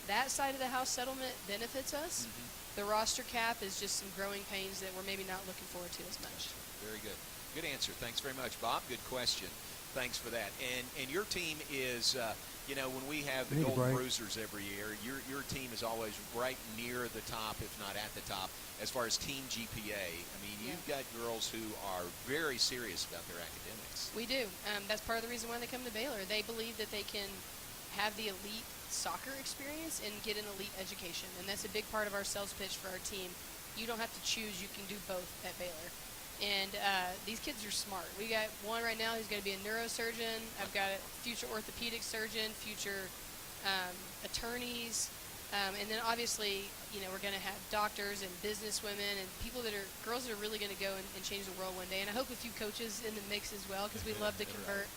that side of the House settlement benefits us. The roster cap is just some growing pains that we're maybe not looking forward to as much. Very good. Good answer. Thanks very much, Bob. Good question. Thanks for that. And your team is, when we have the Golden Bruisers every year, your team is always right near the top, if not at the top, as far as team GPA. I mean, you've got girls who are very serious about their academics. We do. That's part of the reason why they come to Baylor. They believe that they can have the elite soccer experience and get an elite education, and that's a big part of our sales pitch for our team. You don't have to choose. You can do both at Baylor. And these kids are smart. We got one right now who's going to be a neurosurgeon. I've got a future orthopedic surgeon, future attorneys, and then obviously, we're going to have doctors and business women and girls that are really going to go and change the world one day. And I hope a few coaches in the mix as well, because we love to convert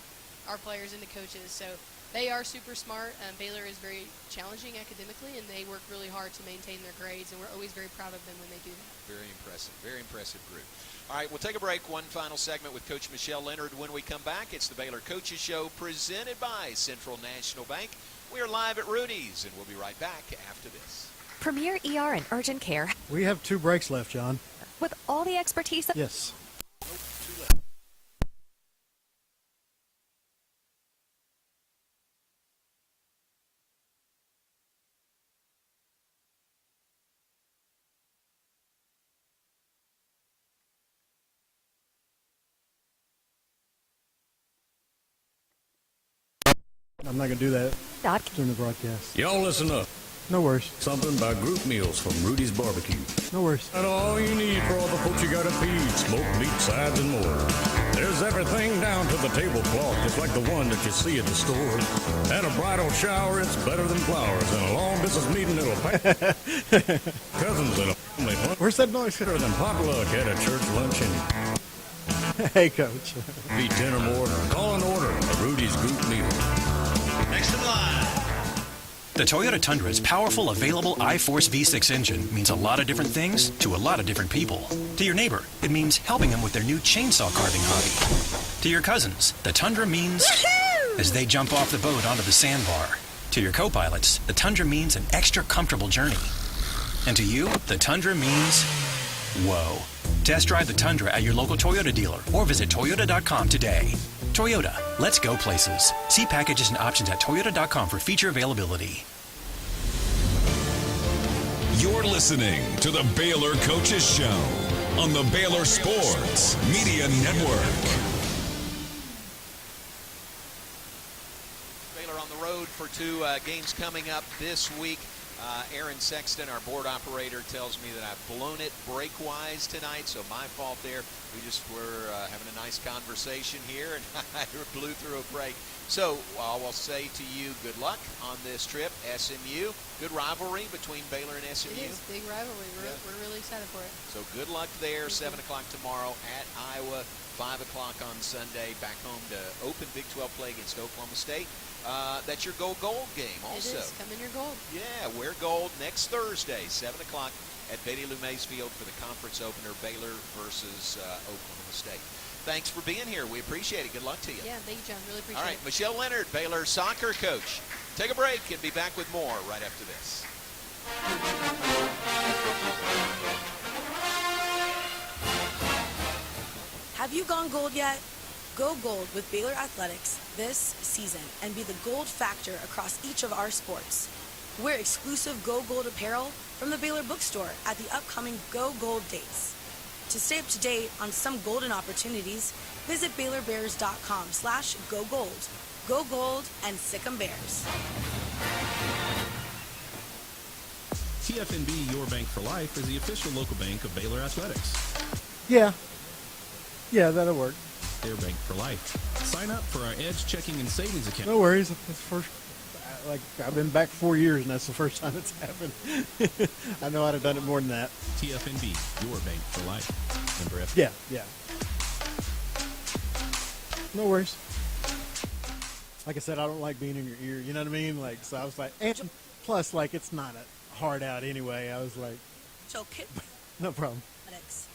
our players into coaches. So they are super smart. Baylor is very challenging academically, and they work really hard to maintain their grades, and we're always very proud of them when they do that. Very impressive group. All right, we'll take a break. One final segment with Coach Michelle Lenard. When we come back, it's the Baylor Coaches Show presented by Central National Bank. We are live at Rudy's, and we'll be right back after this. Premier ER and Urgent Care. We have 2 breaks left, John. With all the expertise. Yes. I'm not going to do that during the broadcast. Y'all listen up. No worries. Something about group meals from Rudy's Barbecue. No worries. Got all you need for all the folks you gotta feed. Smoked meat, sides, and more. There's everything down to the tablecloth, just like the one that you see at the store. At a bridal shower, it's better than flowers. And a long distance meeting, it'll pack. Cousins and a family fun. Where's that noise? Better than potluck at a church luncheon. Hey, Coach. Be 10 or more. Call an order. A Rudy's group meal. Next in line. The Toyota Tundra's powerful, available iForce V6 engine means a lot of different things to a lot of different people. To your neighbor, it means helping them with their new chainsaw carving hobby. To your cousins, the Tundra means as they jump off the boat onto the sandbar. To your co-pilots, the Tundra means an extra comfortable journey. And to you, the Tundra means whoa. Test drive the Tundra at your local Toyota dealer or visit Toyota.com today. Toyota, let's go places. See packages and options at Toyota.com for feature availability. You're listening to the Baylor Coaches Show on the Baylor Sports Media Network. Baylor on the road for 2 games coming up this week. Aaron Sexton, our board operator, tells me that I've blown it break-wise tonight, so my fault there. We just were having a nice conversation here, and I blew through a break. So I will say to you, good luck on this trip. SMU, good rivalry between Baylor and SMU. It is, big rivalry. We're really excited for it. So good luck there, 7 o'clock tomorrow at Iowa, 5 o'clock on Sunday, back home to open Big 12 play against Oklahoma State. That's your Go Gold game also. It is. Come in your gold. Yeah, wear gold next Thursday, 7 o'clock at Betty Lou Mays Field for the conference opener, Baylor versus Oklahoma State. Thanks for being here. We appreciate it. Good luck to you. Yeah, thank you, John. Really appreciate it. All right, Michelle Lenard, Baylor soccer coach. Take a break and be back with more right after this. Have you gone gold yet? Go gold with Baylor Athletics this season and be the gold factor across each of our sports. Wear exclusive Go Gold apparel from the Baylor bookstore at the upcoming Go Gold dates. To stay up to date on some golden opportunities, visit BaylorBears.com/GoGold. Go Gold and sick 'em Bears. TFNB, your bank for life, is the official local bank of Baylor Athletics. Yeah, that'll work. Their bank for life. Sign up for our Edge checking and savings account. No worries. That's first. I've been back 4 years, and that's the first time it's happened. I know I'd have done it more than that. TFNB, your bank for life. Member F. Yeah. No worries. Like I said, I don't like being in your ear. You know what I mean? So I was like, and plus, it's not a hard out anyway. I was like, no problem.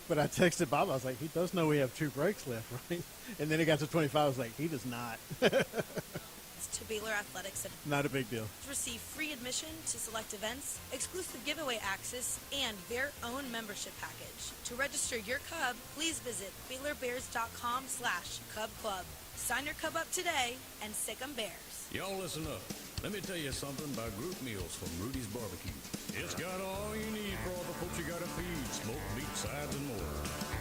But I texted Bob. I was like, he does know we have 2 breaks left, right? And then it got to 25. I was like, he does not. To Baylor Athletics. Not a big deal. Receive free admission to select events, exclusive giveaway access, and their own membership package. To register your Cub, please visit BaylorBears.com/Cub Club. Sign your Cub up today and sick 'em Bears. Y'all listen up. Let me tell you something about group meals from Rudy's Barbecue. It's got all you need for all the folks you gotta feed. Smoked meat, sides, and more.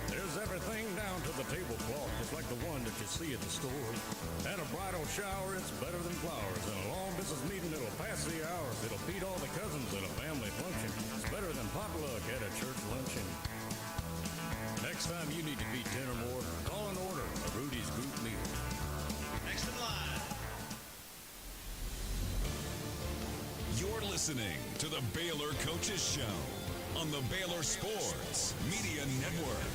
There's everything down to the tablecloth, just like the one that you see at the store. At a bridal shower, it's better than flowers. And a long distance meeting, it'll pass the hours. It'll feed all the cousins at a family function. It's better than potluck at a church luncheon. Next time you need to feed 10 or more, call an order. A Rudy's group meal. Next in line. listening to the Baylor Coaches Show on the Baylor Sports Media Network.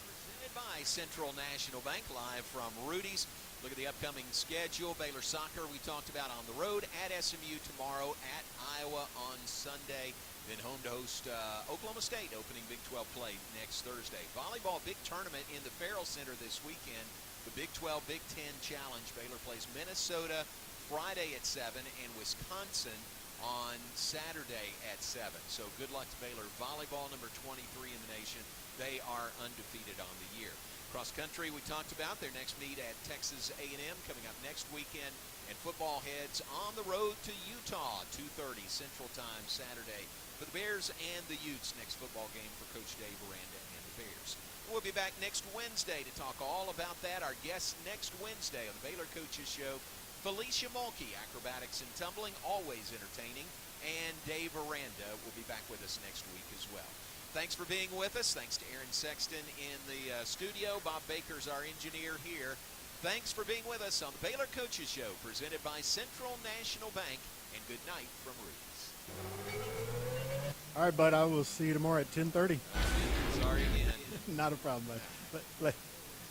Presented by Central National Bank, live from Rudy's. Look at the upcoming schedule. Baylor soccer we talked about on the road at SMU tomorrow, at Iowa on Sunday. Then home to host Oklahoma State, opening Big 12 play next Thursday. Volleyball big tournament in the Farrell Center this weekend. The Big 12, Big 10 Challenge. Baylor plays Minnesota Friday at 7 and Wisconsin on Saturday at 7. So good luck to Baylor. Volleyball number 23 in the nation. They are undefeated on the year. Cross country we talked about. Their next meet at Texas A&M coming up next weekend. And football heads on the road to Utah, 2:30 Central Time Saturday for the Bears and the Utes. Next football game for Coach Dave Aranda and the Bears. We'll be back next Wednesday to talk all about that. Our guest next Wednesday on the Baylor Coaches Show, Felicia Mulkey, acrobatics and tumbling, always entertaining. And Dave Aranda will be back with us next week as well. Thanks for being with us. Thanks to Aaron Sexton in the studio. Bob Baker's our engineer here. Thanks for being with us on the Baylor Coaches Show, presented by Central National Bank. And good night from Rudy's. All right, bud. I will see you tomorrow at 10:30. Sorry again. Not a problem, bud. But